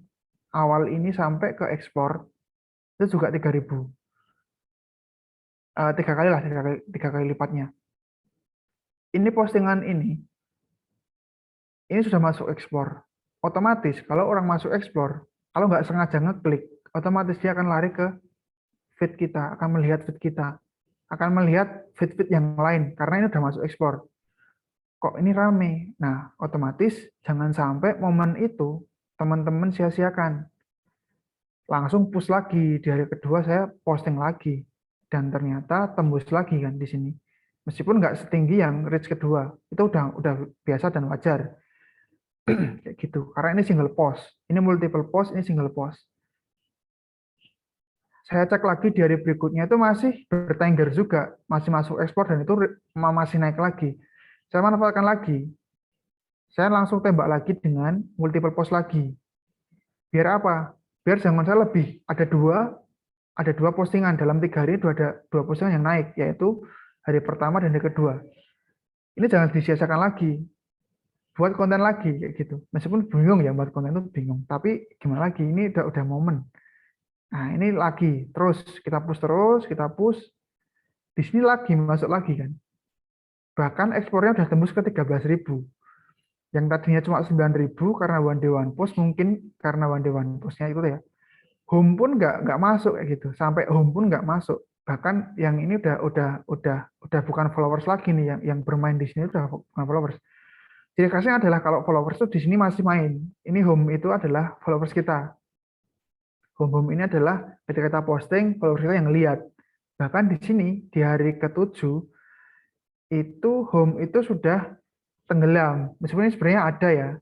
awal ini sampai ke ekspor itu juga 3.000. 3 kali lah, 3 kali lipatnya. Ini postingan ini sudah masuk ekspor. Otomatis kalau orang masuk ekspor, kalau nggak sengaja ngeklik, otomatis dia akan lari ke feed kita, akan melihat feed kita, akan melihat feed-feed yang lain karena ini sudah masuk ekspor. Kok ini rame? Nah, otomatis jangan sampai momen itu teman-teman sia-siakan. Langsung push lagi di hari kedua saya posting lagi dan ternyata tembus lagi kan di sini. Meskipun nggak setinggi yang reach kedua, itu udah biasa dan wajar. Kayak gitu. Karena ini single post, ini multiple post, ini single post. Saya cek lagi di hari berikutnya itu masih bertengger juga, masih masuk ekspor dan itu masih naik lagi. Saya manfaatkan lagi. Saya langsung tembak lagi dengan multiple post lagi. Biar apa? Biar jangan saya lebih. Ada dua postingan dalam 3 hari itu ada 2 postingan yang naik, yaitu hari pertama dan hari kedua. Ini jangan disia-siakan lagi. Buat konten lagi kayak gitu. Meskipun bingung ya buat konten itu bingung, tapi gimana lagi? Ini udah momen. Nah, ini lagi terus kita push. Di sini lagi masuk lagi kan. Bahkan ekspornya udah tembus ke 13.000. Yang tadinya cuma 9.000 karena one day one post, mungkin karena one day one postnya itu ya. Home pun nggak masuk kayak gitu. Sampai home pun nggak masuk. Bahkan yang ini udah bukan followers lagi nih, yang bermain di sini udah bukan followers. Ciri khasnya adalah kalau followers itu di sini masih main. Ini home itu adalah followers kita. Home ini adalah ketika kita posting, followers kita yang lihat. Bahkan di sini di hari ke-7 itu home itu sudah tenggelam. Meskipun ini sebenarnya ada ya.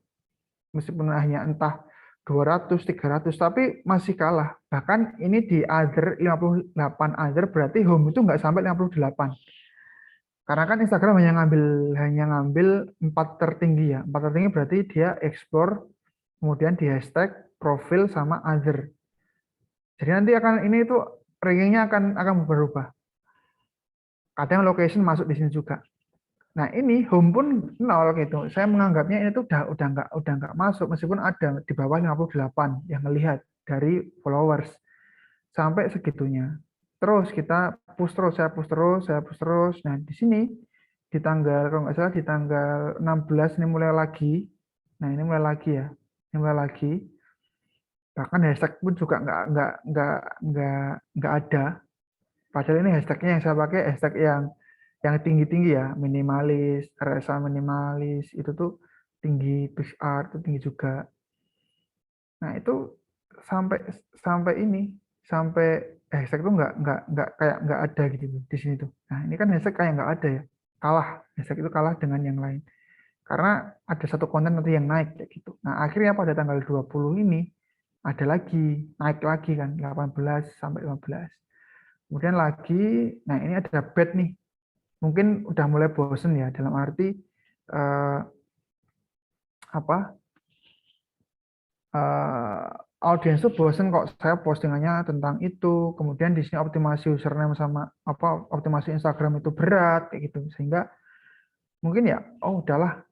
Meskipun hanya entah 200, 300, tapi masih kalah. Bahkan ini di other 58 other berarti home itu nggak sampai 58. Karena kan Instagram hanya ngambil 4 tertinggi ya. 4 tertinggi berarti dia explore, kemudian di hashtag, profil sama other. Jadi nanti ini itu rankingnya akan berubah. Kadang location masuk di sini juga. Nah ini home pun 0 gitu. Saya menganggapnya ini tuh udah nggak masuk meskipun ada di bawah 58 yang melihat dari followers sampai segitunya. Terus kita push terus, saya push terus. Nah di sini di tanggal kalau nggak salah di tanggal 16 ini mulai lagi. Nah ini mulai lagi ya, ini mulai lagi. Bahkan hashtag pun juga nggak ada. Padahal ini hashtagnya yang saya pakai hashtag yang tinggi-tinggi ya, minimalis, RSA minimalis, itu tuh tinggi, PCR itu tinggi juga. Nah itu sampai hashtag itu nggak ada gitu di sini tuh. Nah ini kan hashtag kayak nggak ada ya, kalah hashtag itu kalah dengan yang lain karena ada satu konten nanti yang naik kayak gitu. Nah akhirnya pada tanggal 20 ini ada lagi naik lagi kan 18 sampai 15. Kemudian lagi, nah ini ada bed nih. Mungkin udah mulai bosen ya dalam arti audiens tuh bosen kok saya postingannya tentang itu, kemudian di sini optimasi username sama optimasi Instagram itu berat kayak gitu, sehingga mungkin ya udahlah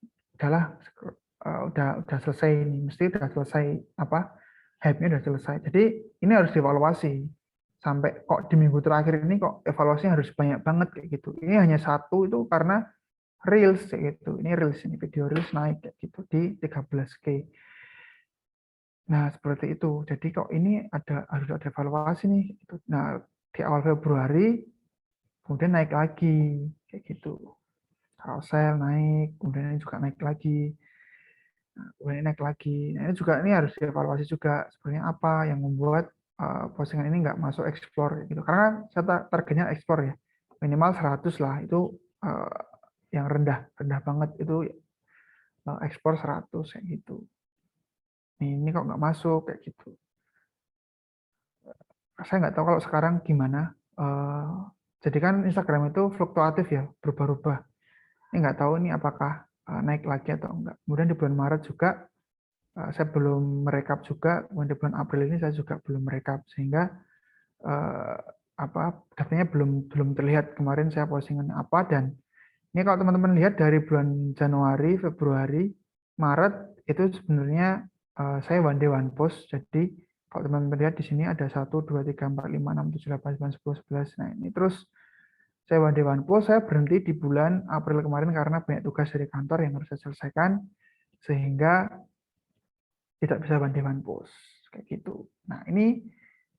udah selesai ini, mesti udah selesai hype-nya udah selesai. Jadi ini harus dievaluasi sampai kok di minggu terakhir ini kok evaluasinya harus banyak banget kayak gitu. Ini hanya satu itu karena reels kayak gitu. Ini reels, ini video reels naik kayak gitu di 13K. Nah, seperti itu. Jadi kok ini harus ada evaluasi nih. Nah, di awal Februari kemudian naik lagi kayak gitu. Carousel naik, kemudian ini juga naik lagi. Nah, kemudian naik lagi. Nah, ini harus dievaluasi juga sebenarnya apa yang membuat postingan ini nggak masuk explore gitu. Karena saya targetnya explore ya. Minimal 100 lah itu yang rendah banget itu ekspor 100 kayak gitu. Ini kok nggak masuk kayak gitu. Saya nggak tahu kalau sekarang gimana. Jadi kan Instagram itu fluktuatif ya, berubah-ubah. Ini nggak tahu ini apakah naik lagi atau enggak. Kemudian di bulan Maret juga saya belum merekap juga. Kemudian di bulan April ini saya juga belum merekap sehingga datanya belum terlihat kemarin saya postingan apa dan Ini kalau teman-teman lihat dari bulan Januari, Februari, Maret itu sebenarnya saya one day one post. Jadi kalau teman-teman lihat di sini ada 1, 2, 3, 4, 5, 6, 7, 8, 9, 10, 11. Nah ini terus saya one day one post. Saya berhenti di bulan April kemarin karena banyak tugas dari kantor yang harus saya selesaikan sehingga tidak bisa one day one post kayak gitu. Nah ini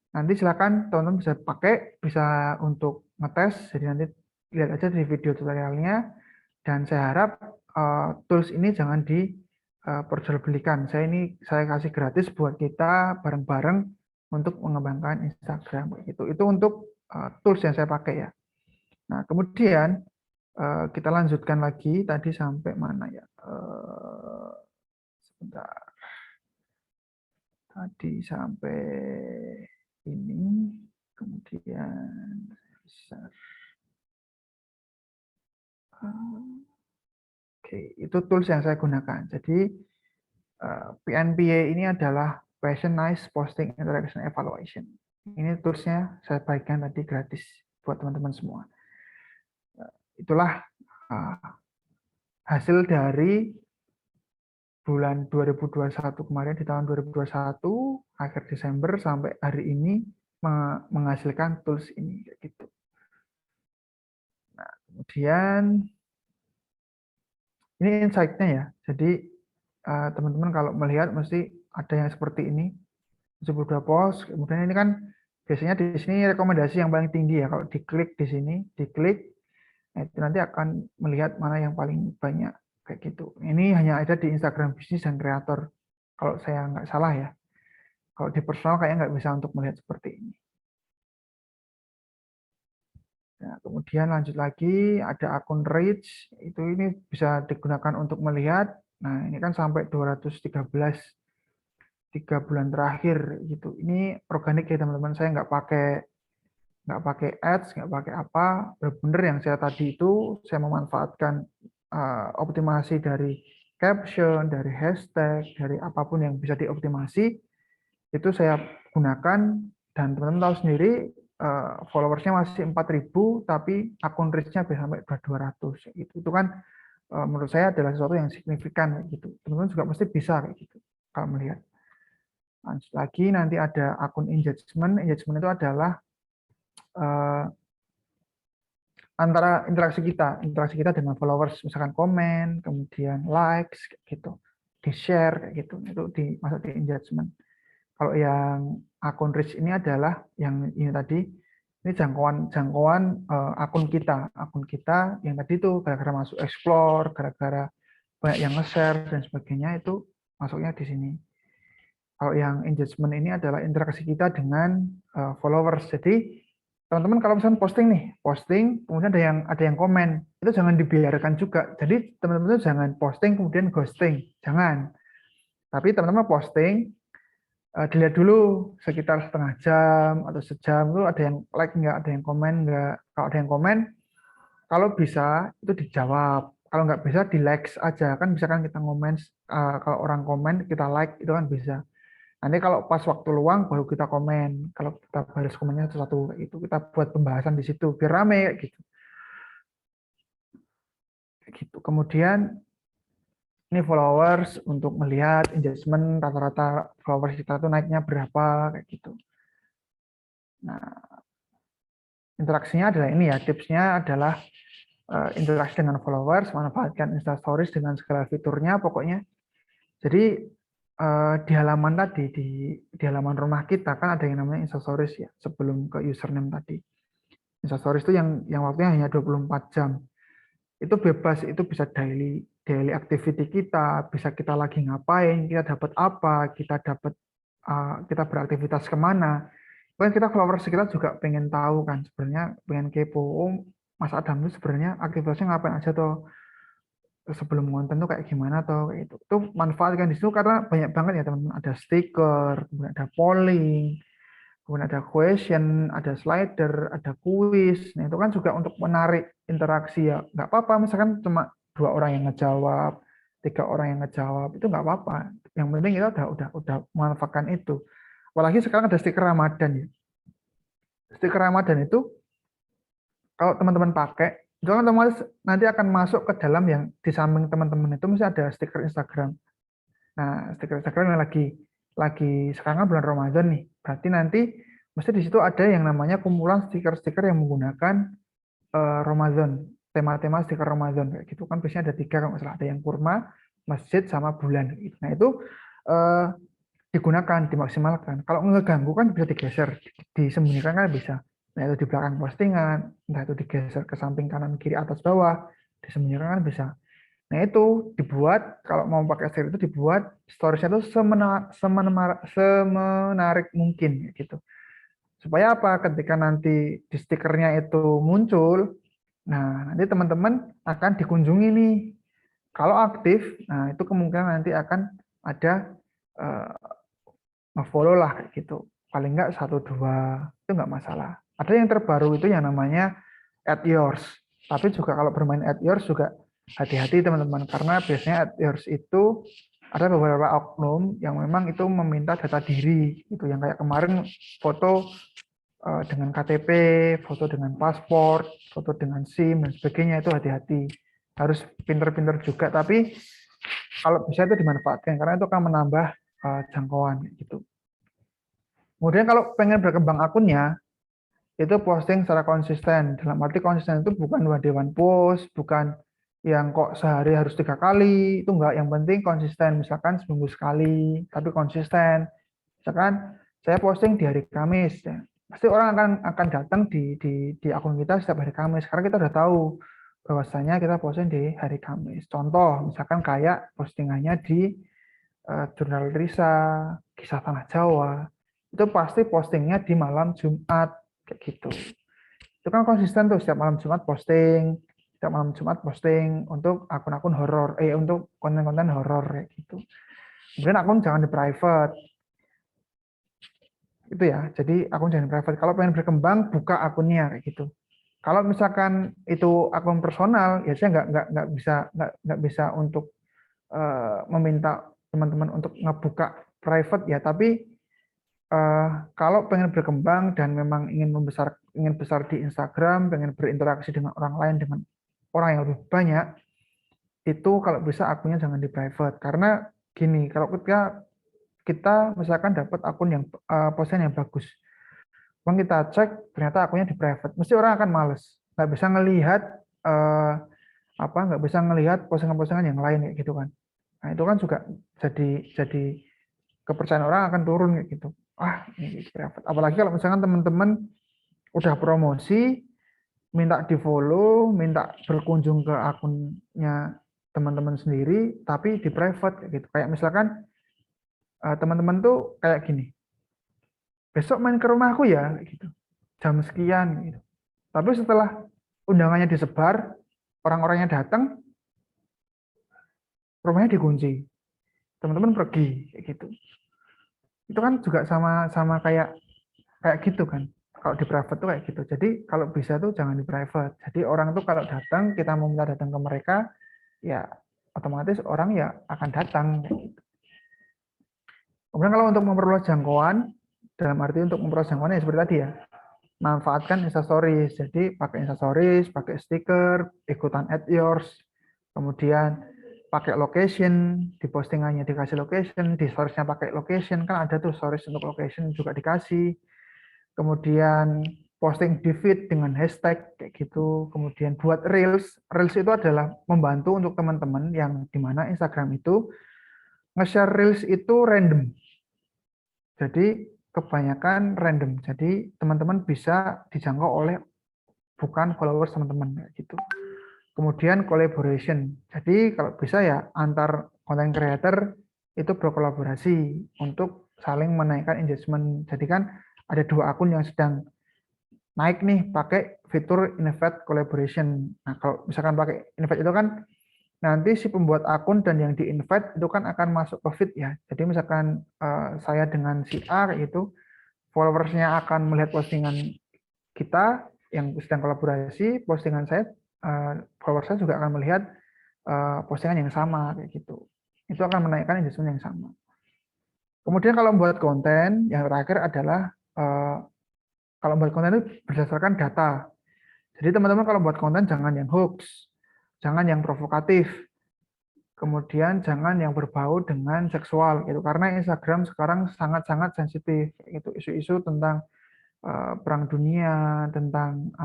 nanti silakan teman-teman bisa pakai, bisa untuk ngetes. Jadi nanti lihat aja di video tutorialnya. Dan saya harap tools ini jangan diperjualbelikan. Saya kasih gratis buat kita bareng-bareng untuk mengembangkan Instagram gitu. Itu untuk tools yang saya pakai ya. Nah, kemudian kita lanjutkan lagi tadi sampai mana ya? Sebentar. Tadi sampai ini, kemudian besar. Oke, itu tools yang saya gunakan. Jadi PNPA ini adalah Personalized Posting Interaction Evaluation. Ini toolsnya saya bagikan tadi gratis buat teman-teman semua. Itulah hasil dari bulan 2021 kemarin, di tahun 2021 akhir Desember sampai hari ini menghasilkan tools ini gitu. Nah, kemudian ini insight-nya ya. Jadi teman-teman kalau melihat mesti ada yang seperti ini. 72 post, kemudian ini kan biasanya di sini rekomendasi yang paling tinggi ya. Kalau diklik di sini, diklik, nah itu nanti akan melihat mana yang paling banyak kayak gitu. Ini hanya ada di Instagram bisnis dan kreator. Kalau saya nggak salah ya. Kalau di personal kayaknya nggak bisa untuk melihat seperti ini. Nah, kemudian lanjut lagi ada akun reach, ini bisa digunakan untuk melihat. Nah, ini kan sampai 213 3 bulan terakhir gitu. Ini organik ya teman-teman. Saya nggak pakai ads, nggak pakai apa. Benar-benar yang saya tadi itu saya memanfaatkan optimasi dari caption, dari hashtag, dari apapun yang bisa dioptimasi itu saya gunakan. Dan teman-teman tahu sendiri followersnya masih 4.000 tapi akun reach-nya bisa sampai 200 gitu. Itu kan menurut saya adalah sesuatu yang signifikan gitu. Teman-teman juga pasti bisa kayak gitu kalau melihat. Lanjut lagi nanti ada akun engagement. Engagement itu adalah antara interaksi kita dengan followers, misalkan komen, kemudian likes, gitu, di share kayak gitu, itu dimasuk di engagement. Kalau yang akun reach ini adalah yang ini tadi, ini jangkauan akun kita yang tadi itu gara-gara masuk explore, gara-gara banyak yang nge-share dan sebagainya itu masuknya di sini. Kalau yang engagement ini adalah interaksi kita dengan followers. Jadi teman-teman kalau misalnya posting, kemudian ada yang komen, itu jangan dibiarkan juga. Jadi teman-teman itu jangan posting kemudian ghosting, jangan. Tapi teman-teman posting, dilihat dulu sekitar setengah jam atau sejam itu ada yang like nggak, ada yang komen nggak. Kalau ada yang komen, kalau bisa itu dijawab. Kalau nggak bisa di like aja, kan bisa kan kita ngomen, kalau orang komen kita like itu kan bisa. Nanti kalau pas waktu luang baru kita komen. Kalau kita balas komennya satu-satu itu kita buat pembahasan di situ biar rame kayak gitu. Kemudian ini followers untuk melihat engagement rata-rata followers kita tuh naiknya berapa kayak gitu. Nah, interaksinya adalah ini ya, tipsnya adalah interaksi dengan followers, manfaatkan Insta Stories dengan segala fiturnya pokoknya. Jadi di halaman tadi, di halaman rumah kita kan ada yang namanya Instastories ya, sebelum ke username tadi. Instastories itu yang waktunya hanya 24 jam. Itu bebas, itu bisa daily activity kita, bisa kita lagi ngapain, kita dapat apa, kita beraktivitas kemana. Kan kita followers kita juga pengen tahu kan, sebenarnya pengen kepo, Mas Adam itu sebenarnya aktivitasnya ngapain aja tuh, sebelum konten tuh kayak gimana tuh kayak itu. Itu manfaatkan di situ karena banyak banget ya teman-teman, ada stiker, kemudian ada polling, kemudian ada question, ada slider, ada kuis. Nah itu kan juga untuk menarik interaksi ya. Nggak apa-apa misalkan cuma 2 orang yang ngejawab, 3 orang yang ngejawab, itu nggak apa-apa. Yang penting kita udah memanfaatkan itu. Apalagi sekarang ada stiker Ramadan ya. Stiker Ramadan itu kalau teman-teman pakai Itu kan otomatis nanti akan masuk ke dalam yang di samping teman-teman itu mesti ada stiker Instagram. Nah, stiker Instagram yang lagi sekarang kan bulan Ramadan nih. Berarti nanti mesti di situ ada yang namanya kumpulan stiker-stiker yang menggunakan Ramadan, tema-tema stiker Ramadan kayak gitu kan biasanya ada 3 kalau nggak salah, ada yang kurma, masjid sama bulan gitu. Nah, itu eh, digunakan, dimaksimalkan. Kalau ngeganggu kan bisa digeser, disembunyikan kan bisa. Nah, itu di belakang postingan, entah itu digeser ke samping kanan, kiri, atas, bawah, disembunyikan kan bisa. Nah, itu dibuat, kalau mau pakai stiker itu dibuat storage-nya itu semenarik mungkin gitu. Supaya apa? Ketika nanti di stikernya itu muncul, nah nanti teman-teman akan dikunjungi nih. Kalau aktif, nah itu kemungkinan nanti akan ada nge-follow lah kayak gitu. Paling nggak 1-2 itu nggak masalah. Ada yang terbaru itu yang namanya add yours. Tapi juga kalau bermain add yours juga hati-hati teman-teman, karena biasanya add yours itu ada beberapa oknum yang memang itu meminta data diri itu, yang kayak kemarin foto dengan KTP, foto dengan paspor, foto dengan SIM dan sebagainya, itu hati-hati. Harus pinter-pinter juga, tapi kalau bisa itu dimanfaatkan karena itu akan menambah jangkauan gitu. Kemudian kalau pengen berkembang akunnya, itu posting secara konsisten. Dalam arti konsisten itu bukan one post, bukan yang kok sehari harus 3 kali, itu enggak. Yang penting konsisten, misalkan seminggu sekali, tapi konsisten. Misalkan saya posting di hari Kamis, ya. Pasti orang akan datang di akun kita setiap hari Kamis, karena kita udah tahu bahwasanya kita posting di hari Kamis. Contoh, misalkan kayak postingannya di Jurnal Risa, Kisah Tanah Jawa, itu pasti postingnya di malam Jumat, kayak gitu. Itu kan konsisten tuh, setiap malam Jumat posting, setiap malam Jumat posting untuk akun-akun horor, untuk konten-konten horor kayak gitu. Kemudian akun jangan di private, itu ya. Jadi akun jangan di private. Kalau pengen berkembang, buka akunnya kayak gitu. Kalau misalkan itu akun personal, ya saya nggak bisa untuk meminta teman-teman untuk ngebuka private ya. Tapi kalau pengen berkembang dan memang ingin besar di Instagram, pengen berinteraksi dengan orang lain, dengan orang yang lebih banyak, itu kalau bisa akunnya jangan di private. Karena gini, kalau kita misalkan dapat akun yang postingan yang bagus, kita cek ternyata akunnya di private, mesti orang akan males, nggak bisa ngelihat nggak bisa ngelihat postingan-postingan yang lain kayak gitu kan. Nah, itu kan juga jadi kepercayaan orang akan turun kayak gitu. Ini private. Apalagi kalau misalkan teman-teman udah promosi, minta di-follow, minta berkunjung ke akunnya teman-teman sendiri, tapi di private kayak gitu. Kayak misalkan teman-teman tuh kayak gini, besok main ke rumahku ya, kayak gitu, jam sekian gitu. Tapi setelah undangannya disebar, orang-orangnya datang, rumahnya dikunci, teman-teman pergi kayak gitu. Itu kan juga sama kayak gitu kan. Kalau di private tuh kayak gitu. Jadi kalau bisa tuh jangan di private. Jadi orang tuh kalau datang, kita mau minta datang ke mereka, ya otomatis orang ya akan datang kayak gitu. Kemudian kalau untuk memperluas jangkauan, dalam arti untuk memperluas jangkauan ya seperti tadi ya, manfaatkan Instastories. Jadi pakai Instastories, pakai stiker, ikutan add yours, kemudian pakai location, di postingannya dikasih location, di storiesnya pakai location, kan ada tuh stories untuk location juga dikasih. Kemudian posting di feed dengan hashtag kayak gitu. Kemudian buat reels. Reels itu adalah membantu untuk teman-teman yang dimana Instagram itu nge-share reels itu random. Jadi kebanyakan random. Jadi teman-teman bisa dijangkau oleh bukan followers teman-teman gitu. Kemudian collaboration. Jadi kalau bisa ya antar content creator itu berkolaborasi untuk saling menaikkan engagement. Jadi kan ada 2 akun yang sedang naik nih pakai fitur invite collaboration. Nah, kalau misalkan pakai invite itu kan nanti si pembuat akun dan yang di-invite itu kan akan masuk ke feed ya. Jadi misalkan saya dengan si A itu followersnya akan melihat postingan kita yang sedang kolaborasi, postingan saya, followers saya juga akan melihat postingan yang sama kayak gitu. Itu akan menaikkan engagement yang sama. Kemudian kalau membuat konten, yang terakhir adalah kalau membuat konten itu berdasarkan data. Jadi teman-teman kalau buat konten jangan yang hoax, jangan yang provokatif, kemudian jangan yang berbau dengan seksual gitu. Karena Instagram sekarang sangat-sangat sensitif gitu, isu-isu tentang perang dunia, tentang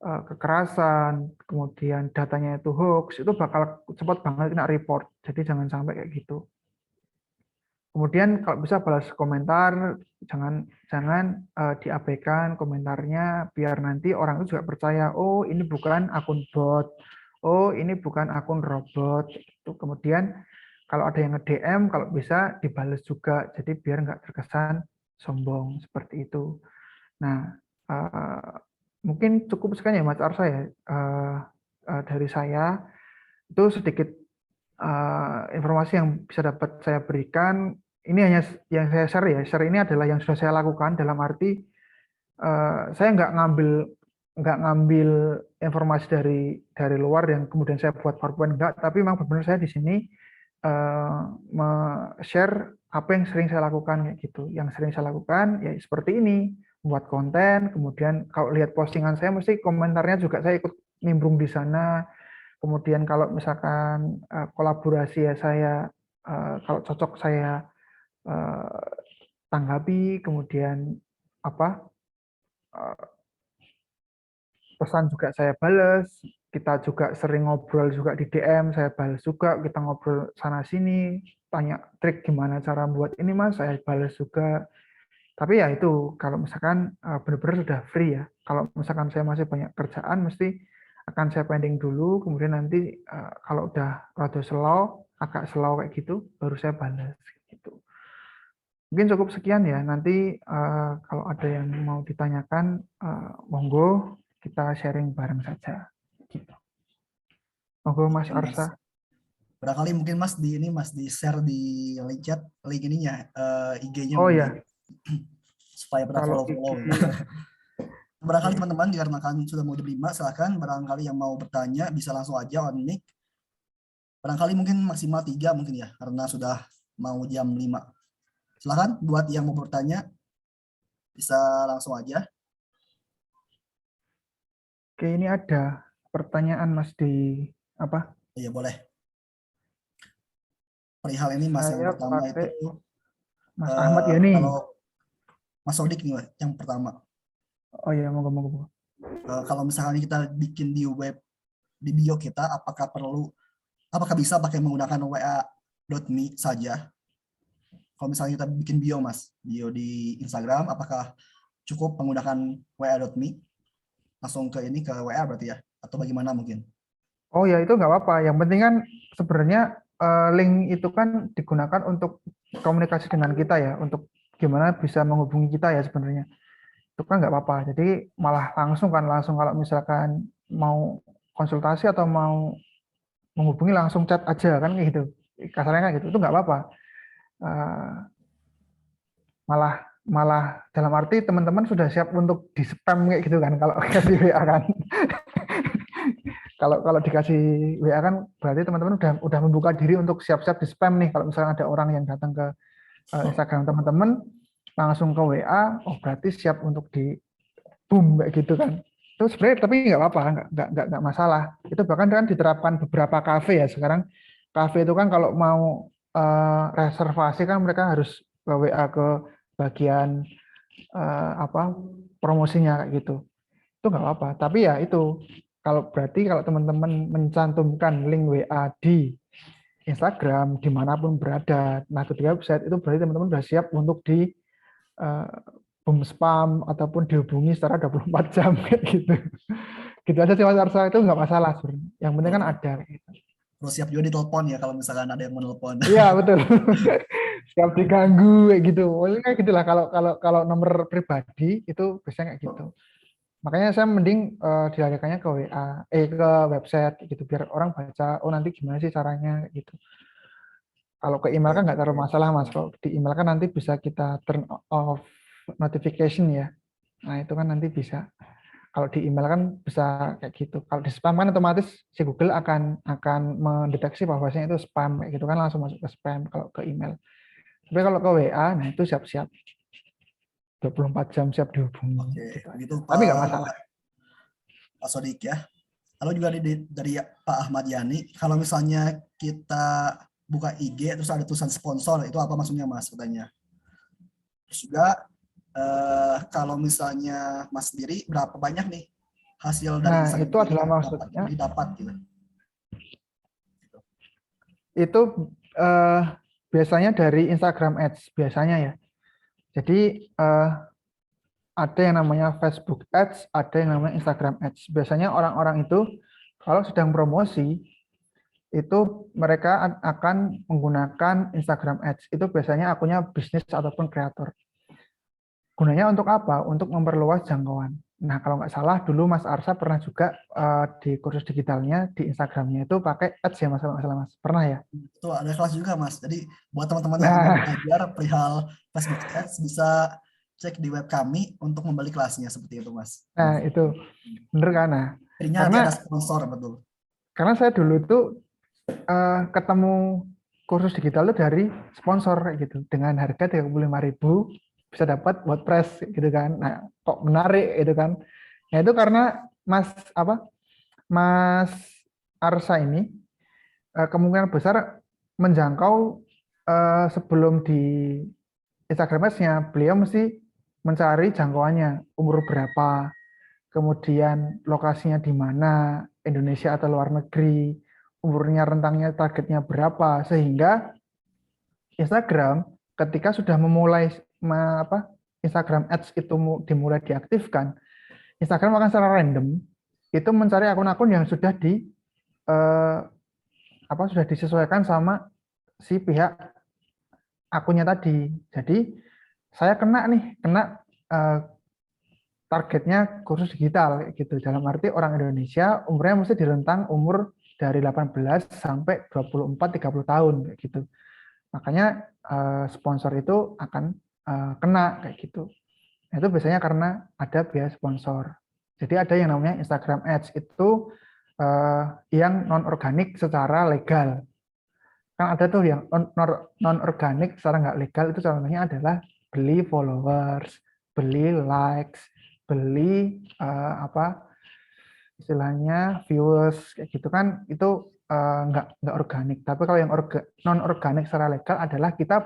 kekerasan, kemudian datanya itu hoax, itu bakal cepat banget kena report. Jadi jangan sampai kayak gitu. Kemudian kalau bisa balas komentar, jangan jangan diabaikan komentarnya, biar nanti orang itu juga percaya, oh ini bukan akun bot, oh ini bukan akun robot. Itu kemudian kalau ada yang nge-DM, kalau bisa dibalas juga, jadi biar nggak terkesan sombong seperti itu. Nah, mungkin cukup sekian ya Mas Arsa ya, dari saya itu sedikit informasi yang bisa dapat saya berikan. Ini hanya yang saya share ya. Share ini adalah yang sudah saya lakukan, dalam arti saya nggak ngambil informasi dari luar yang kemudian saya buat PowerPoint, enggak, tapi memang benar-benar saya di sini share apa yang sering saya lakukan kayak gitu. Yang sering saya lakukan ya seperti ini, buat konten, kemudian kalau lihat postingan saya mesti komentarnya juga saya ikut nimbrung di sana. Kemudian kalau misalkan kolaborasi ya saya kalau cocok saya tanggapi, kemudian apa pesan juga saya balas, kita juga sering ngobrol juga di DM, saya balas juga, kita ngobrol sana sini, tanya trik gimana cara buat ini Mas, saya balas juga. Tapi ya itu kalau misalkan benar-benar sudah free ya. Kalau misalkan saya masih banyak kerjaan, mesti akan saya pending dulu. Kemudian nanti kalau udah rada slow, agak slow kayak gitu, baru saya balas gitu. Mungkin cukup sekian ya. Nanti kalau ada yang mau ditanyakan, monggo kita sharing bareng saja. Gitu. Monggo Mas Mungkin, Mas. Arsa. Barangkali mungkin Mas di share di link chat link ininya IG-nya Oh mungkin ya, supaya pada kalau follow-follow. IG, Barangkali teman-teman dikarenakan sudah mau jam 5, silakan barangkali yang mau bertanya bisa langsung aja on mic. Barangkali mungkin maksimal 3 mungkin ya karena sudah mau jam 5. Silakan buat yang mau bertanya bisa langsung aja. Oke, ini ada pertanyaan Mas di apa? Iya boleh. Perihal ini Mas yang Saya pertama pakai itu Mas Ahmad Yani. kalau Mas Sodik nih yang pertama. Oh iya, monggo. Kalau misalnya kita bikin di web di bio kita, apakah bisa pakai menggunakan wa.me saja? Kalau misalnya kita bikin bio Mas, bio di Instagram, apakah cukup menggunakan wa.me langsung ke WA berarti ya? Atau bagaimana mungkin? Oh ya, itu nggak apa-apa. Yang penting kan sebenarnya link itu kan digunakan untuk komunikasi dengan kita ya, untuk gimana bisa menghubungi kita ya sebenarnya. Itu kan nggak apa-apa. Jadi malah langsung kalau misalkan mau konsultasi atau mau menghubungi langsung chat aja kan kayak gitu. Kasarnya kan gitu. Itu nggak apa-apa. Eh, malah malah dalam arti teman-teman sudah siap untuk di spam kayak gitu kan kalau kasih WA kan. Kalau dikasih WA kan berarti teman-teman udah membuka diri untuk siap-siap di spam nih. Kalau misalnya ada orang yang datang ke Instagram teman-teman langsung ke WA, oh berarti siap untuk di boom kayak gitu kan. Itu sebenarnya tapi nggak apa-apa, nggak masalah. Itu bahkan kan diterapkan beberapa kafe ya sekarang. Kafe itu kan kalau mau reservasi kan mereka harus ke WA ke bagian apa promosinya kayak gitu. Itu nggak apa-apa. Tapi ya itu kalau teman-teman mencantumkan link WA di Instagram dimanapun berada, nah ketika website itu berarti teman-teman sudah siap untuk di boom spam ataupun dihubungi secara 24 jam kayak gitu. Gitu aja sih Mas Arsa, itu nggak masalah sebenarnya. Yang penting kan ada. Gitu. Terus siap juga ditelepon ya kalau misalkan ada yang menelpon. Iya betul. Siap diganggu kayak gitu. Pokoknya kayak gitulah kalau nomor pribadi itu biasanya kayak gitu. Makanya saya mending dialihkannya ke WA, ke website gitu biar orang baca, oh nanti gimana sih caranya gitu. Kalau ke email kan nggak terlalu masalah Mas. Kalau di email kan nanti bisa kita turn off notification ya. Nah itu kan nanti bisa. Kalau di email kan bisa kayak gitu. Kalau di spam kan otomatis si Google akan mendeteksi bahwasanya itu spam kayak gitu kan langsung masuk ke spam kalau ke email. Tapi kalau ke WA, nah itu siap-siap 24 jam siap dihubungi. Oke, Gitu. gitu Tapi nggak Pak. masalah. Pak Sodik ya. Lalu juga dari Pak Ahmad Yani, kalau misalnya kita buka IG terus ada tulisan sponsor, itu apa maksudnya Mas katanya? Terus juga kalau misalnya Mas sendiri berapa banyak nih hasil dari Nah, Instagram itu adalah maksudnya, didapat gitu. itu biasanya dari Instagram Ads, biasanya ya. Jadi ada yang namanya Facebook Ads, ada yang namanya Instagram Ads. Biasanya orang-orang itu kalau sedang promosi, itu mereka akan menggunakan Instagram Ads. Itu biasanya akunnya bisnis ataupun kreator. Gunanya untuk apa? Untuk memperluas jangkauan. Nah, kalau nggak salah dulu Mas Arsa pernah juga di kursus digitalnya di Instagramnya itu pakai ads ya Mas, Mas? Pernah ya? Itu ada kelas juga Mas. Jadi buat teman-teman yang mau Nah, belajar perihal Facebook Ads bisa cek di web kami untuk membeli kelasnya seperti itu Mas. nah itu bener kan? Nah, Intinya nanti karena ada sponsor betul. saya dulu itu ketemu kursus digital itu dari sponsor kayak gitu dengan harga 35.000 bisa dapat WordPress gitu kan. Nah, kok menarik gitu kan. Nah, itu karena Mas Arsa ini kemungkinan besar menjangkau sebelum di Instagram Ads-nya, beliau mesti mencari jangkauannya, umur berapa, kemudian lokasinya di mana, Indonesia atau luar negeri, umurnya rentangnya targetnya berapa, sehingga Instagram ketika sudah memulai Instagram Ads itu dimulai diaktifkan, Instagram akan secara random itu mencari akun-akun yang sudah sudah disesuaikan sama si pihak akunnya tadi. Jadi saya kena targetnya kursus digital gitu. Dalam arti orang Indonesia umurnya mesti di rentang umur dari 18 sampai 24-30 tahun kayak gitu. Makanya sponsor itu akan kena kayak gitu. Nah, itu biasanya karena ada biaya sponsor. Jadi ada yang namanya Instagram Ads itu yang non organik secara legal. Kan ada tuh yang non organik secara nggak legal, itu contohnya adalah beli followers, beli likes, beli istilahnya viewers kayak gitu kan, itu nggak organik. Tapi kalau yang non organik secara legal adalah kita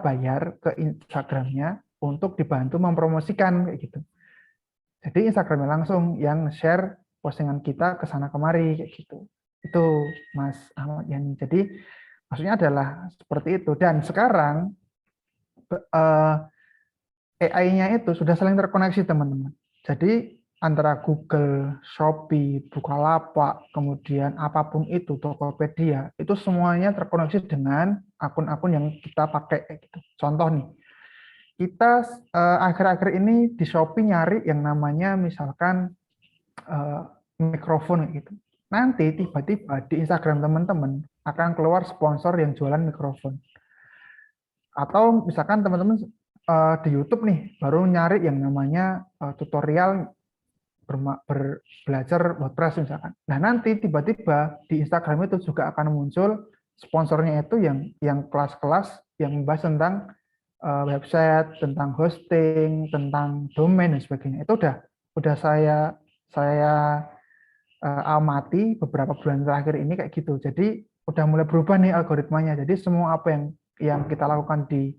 bayar ke Instagramnya untuk dibantu mempromosikan kayak gitu. Jadi Instagramnya langsung yang share postingan kita ke sana kemari kayak gitu. Itu Mas Ahmad Yani. Jadi maksudnya adalah seperti itu. Dan sekarang AI-nya itu sudah saling terkoneksi teman-teman. Jadi antara Google, Shopee, Bukalapak, kemudian apapun itu, Tokopedia, itu semuanya terkoneksi dengan akun-akun yang kita pakai. Gitu. Contoh nih, kita akhir-akhir ini di Shopee nyari yang namanya misalkan mikrofon gitu. Nanti tiba-tiba di Instagram teman-teman akan keluar sponsor yang jualan mikrofon. Atau misalkan teman-teman di YouTube nih baru nyari yang namanya tutorial belajar WordPress misalkan. Nah, nanti tiba-tiba di Instagram itu juga akan muncul sponsornya itu yang kelas-kelas yang membahas tentang website, tentang hosting, tentang domain dan sebagainya. Itu udah saya amati beberapa bulan terakhir ini kayak gitu. Jadi udah mulai berubah nih algoritmanya. Jadi semua apa yang kita lakukan di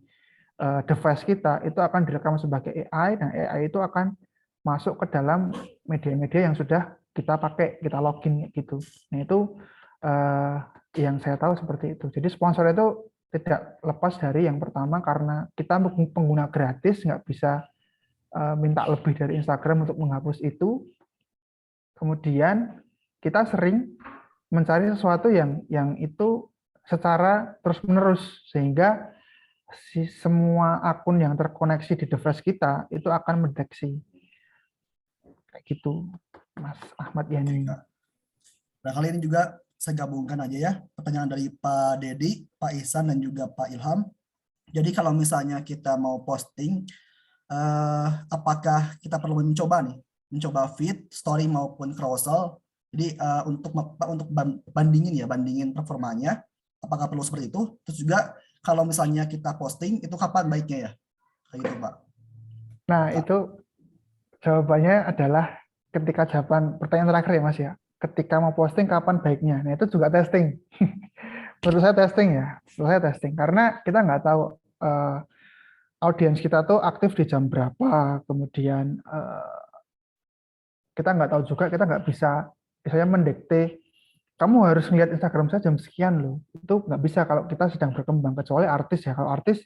device kita itu akan direkam sebagai AI, dan AI itu akan masuk ke dalam media-media yang sudah kita pakai, kita login gitu. Nah, itu yang saya tahu seperti itu. Jadi sponsor itu tidak lepas dari yang pertama karena kita pengguna gratis nggak bisa minta lebih dari Instagram untuk menghapus itu. Kemudian kita sering mencari sesuatu yang itu secara terus-menerus sehingga semua akun yang terkoneksi di device kita itu akan mendeteksi. Kayak gitu, Mas Ahmad Yani. Nah, kali ini juga saya gabungkan aja ya pertanyaan dari Pak Dedi, Pak Ihsan, dan juga Pak Ilham. Jadi kalau misalnya kita mau posting, apakah kita perlu mencoba feed, story maupun carousel? Jadi untuk bandingin performanya, apakah perlu seperti itu? Terus juga kalau misalnya kita posting, itu kapan baiknya ya? Kayak gitu, Pak. Nah, itu jawabannya adalah ketika jawaban pertanyaan terakhir ya Mas ya, ketika mau posting kapan baiknya. Nah itu juga testing. Menurut saya testing ya, saya testing karena kita nggak tahu audiens kita tuh aktif di jam berapa, kemudian kita nggak tahu juga, kita nggak bisa misalnya mendikte kamu harus melihat Instagram saya jam sekian loh. Itu nggak bisa kalau kita sedang berkembang, kecuali artis ya. Kalau artis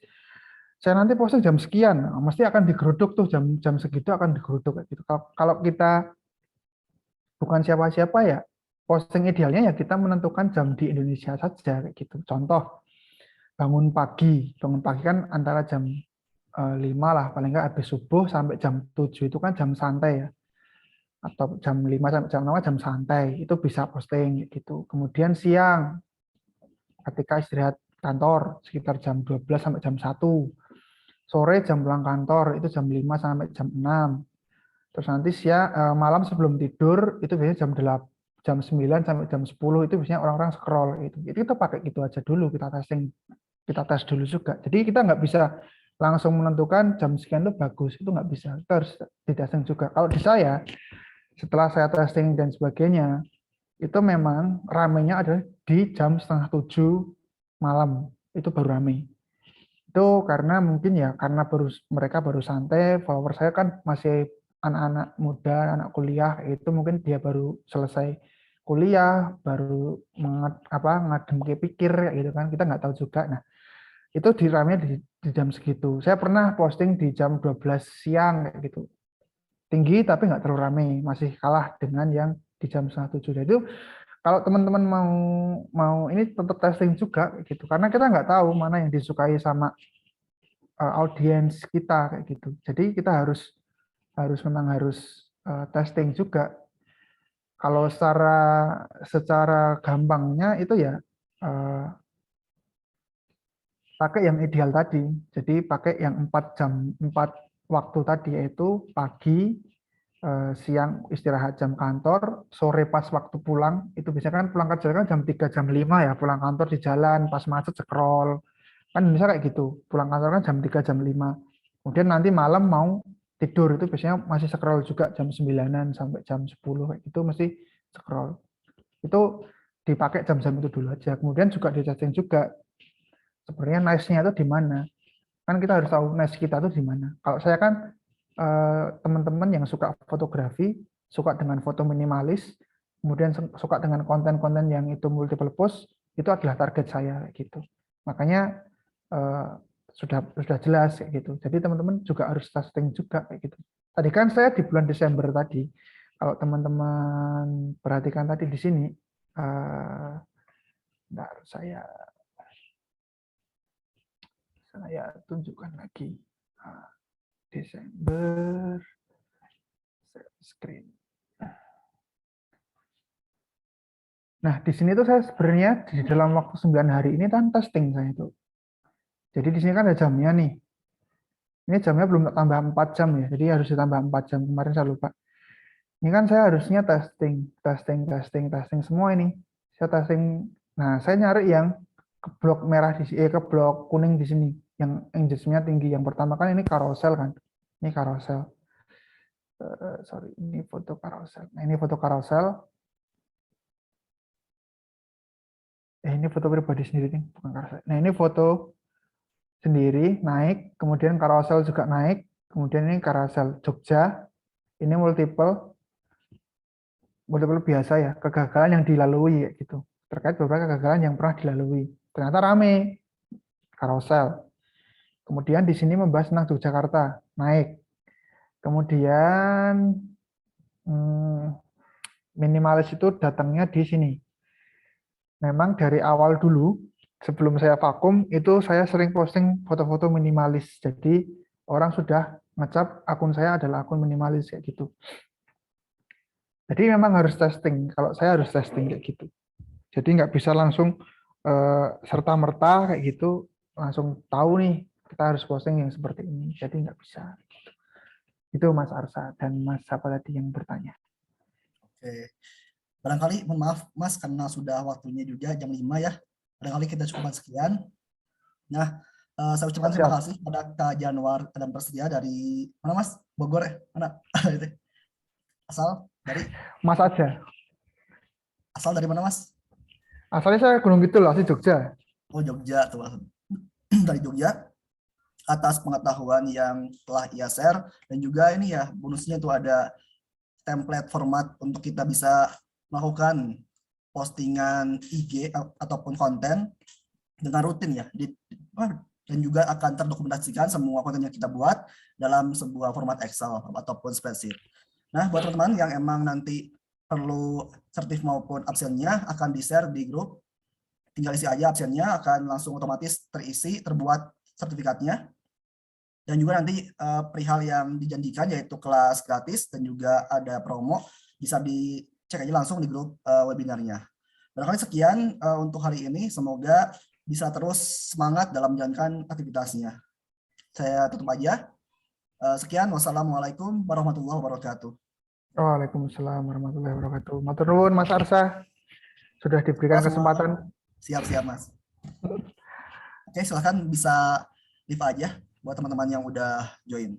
saya nanti posting jam sekian, mesti akan digeruduk tuh jam segitu akan digeruduk kayak gitu. Kalau kita bukan siapa-siapa ya, posting idealnya ya kita menentukan jam di Indonesia saja kayak gitu. Contoh bangun pagi kan antara jam 5 lah, paling nggak habis subuh sampai jam 7 itu kan jam santai ya. Atau jam 5 sampai jam 6 jam santai, itu bisa posting kayak gitu. Kemudian siang ketika istirahat kantor sekitar jam 12 sampai jam 1. Sore jam pulang kantor itu jam 5 sampai jam 6. Terus nanti malam sebelum tidur itu biasanya jam 9 sampai jam 10 itu biasanya orang-orang scroll gitu. Itu kita pakai gitu aja dulu, kita testing, kita tes dulu juga. Jadi kita nggak bisa langsung menentukan jam sekian itu bagus, itu nggak bisa. Kita harus di testing juga. Kalau di saya, setelah saya testing dan sebagainya, itu memang ramenya adalah di jam 6:30 malam, itu baru rame. Itu karena mungkin ya, karena mereka baru santai, follower saya kan masih anak-anak muda, anak kuliah, itu mungkin dia baru selesai kuliah, baru ngadem pikir gitu kan, kita nggak tahu juga. Nah, itu ramenya di jam segitu. Saya pernah posting di jam 12 siang kayak gitu. Tinggi tapi nggak terlalu ramai, masih kalah dengan yang di jam 6:30. Jadi itu kalau teman-teman mau ini tetap testing juga gitu, karena kita nggak tahu mana yang disukai sama audiens kita kayak gitu. Jadi kita harus testing juga. Kalau secara gampangnya itu ya pakai yang ideal tadi. Jadi pakai yang 4 waktu tadi, yaitu pagi, siang istirahat jam kantor, sore pas waktu pulang, itu biasanya kan pulang kerja kan jam 3 jam 5 ya, pulang kantor di jalan pas macet scroll. Kan bisa kayak gitu. Pulang kantor kan jam 3 jam 5. Kemudian nanti malam mau tidur itu biasanya masih scroll juga jam 9-an sampai jam 10 kayak gitu, mesti scroll. Itu dipakai jam-jam itu dulu aja. Kemudian juga di chatting juga sebenarnya nice-nya itu di mana. Kan kita harus tahu nice kita itu di mana. Kalau saya kan teman-teman yang suka fotografi, suka dengan foto minimalis, kemudian suka dengan konten-konten yang itu multiple post, itu adalah target saya gitu. Makanya sudah jelas kayak gitu. Jadi teman-teman juga harus testing juga kayak gitu. Tadi kan saya di bulan Desember tadi, kalau teman-teman perhatikan tadi di sini, bentar, saya tunjukkan lagi. Desember screen. Nah, di sini tuh saya sebenarnya di dalam waktu 9 hari ini kan testing saya itu. Jadi di sini kan ada jamnya nih. Ini jamnya belum tambah 4 jam ya. Jadi harus ditambah 4 jam. Kemarin saya lupa. Ini kan saya harusnya testing semua ini. Saya testing. Nah, saya nyari yang ke blok merah ke blok kuning di sini, yang engagement-nya tinggi. Yang pertama kan ini carousel kan. Ini carousel. Sorry, ini foto carousel. Nah, ini foto carousel. Ini foto pribadi sendiri nih, bukan carousel. Nah, ini foto sendiri naik, kemudian carousel juga naik, kemudian ini carousel Jogja. Ini multiple biasa ya, kegagalan yang dilalui gitu. Terkait beberapa kegagalan yang pernah dilalui. Ternyata rame carousel. Kemudian di sini membahas tentang Yogyakarta, naik. Kemudian minimalis itu datangnya di sini. Memang dari awal dulu, sebelum saya vakum, itu saya sering posting foto-foto minimalis. Jadi orang sudah ngecap akun saya adalah akun minimalis kayak gitu. Jadi memang harus testing. Kalau saya harus testing kayak gitu. Jadi nggak bisa langsung serta-merta kayak gitu, langsung tahu nih kita harus posting yang seperti ini. Jadi nggak bisa. Itu Mas Arsa dan Mas siapa tadi yang bertanya. Oke. Barangkali, mohon maaf Mas, karena sudah waktunya juga jam 5 ya. Barangkali kita cukupkan sekian. Nah, saya ucapkan terima kasih pada Kak Januar dan Prasetya dari mana Mas? Bogor ya? Mana? Asal? Dari Mas aja. asal dari mana, Mas? Asalnya saya Gunung Kidul, asli Jogja. Oh, Jogja tuh. Dari Jogja. Atas pengetahuan yang telah ia share, dan juga ini ya bonusnya itu ada template format untuk kita bisa melakukan postingan IG ataupun konten dengan rutin ya, dan juga akan terdokumentasikan semua konten yang kita buat dalam sebuah format Excel ataupun spreadsheet. Nah, buat teman-teman yang emang nanti perlu sertif maupun absennya akan di-share di grup, tinggal isi aja absennya, akan langsung otomatis terisi, terbuat sertifikatnya. Dan juga nanti perihal yang dijanjikan yaitu kelas gratis dan juga ada promo, bisa dicek aja langsung di grup webinarnya. Barangkali sekian untuk hari ini, semoga bisa terus semangat dalam menjalankan aktivitasnya. Saya tutup aja. Sekian, wassalamualaikum warahmatullahi wabarakatuh. Waalaikumsalam warahmatullahi wabarakatuh. Matur nuwun Mas Arsa, sudah diberikan kesempatan. Siap-siap, Mas. Oke, silahkan bisa live aja buat teman-teman yang udah join.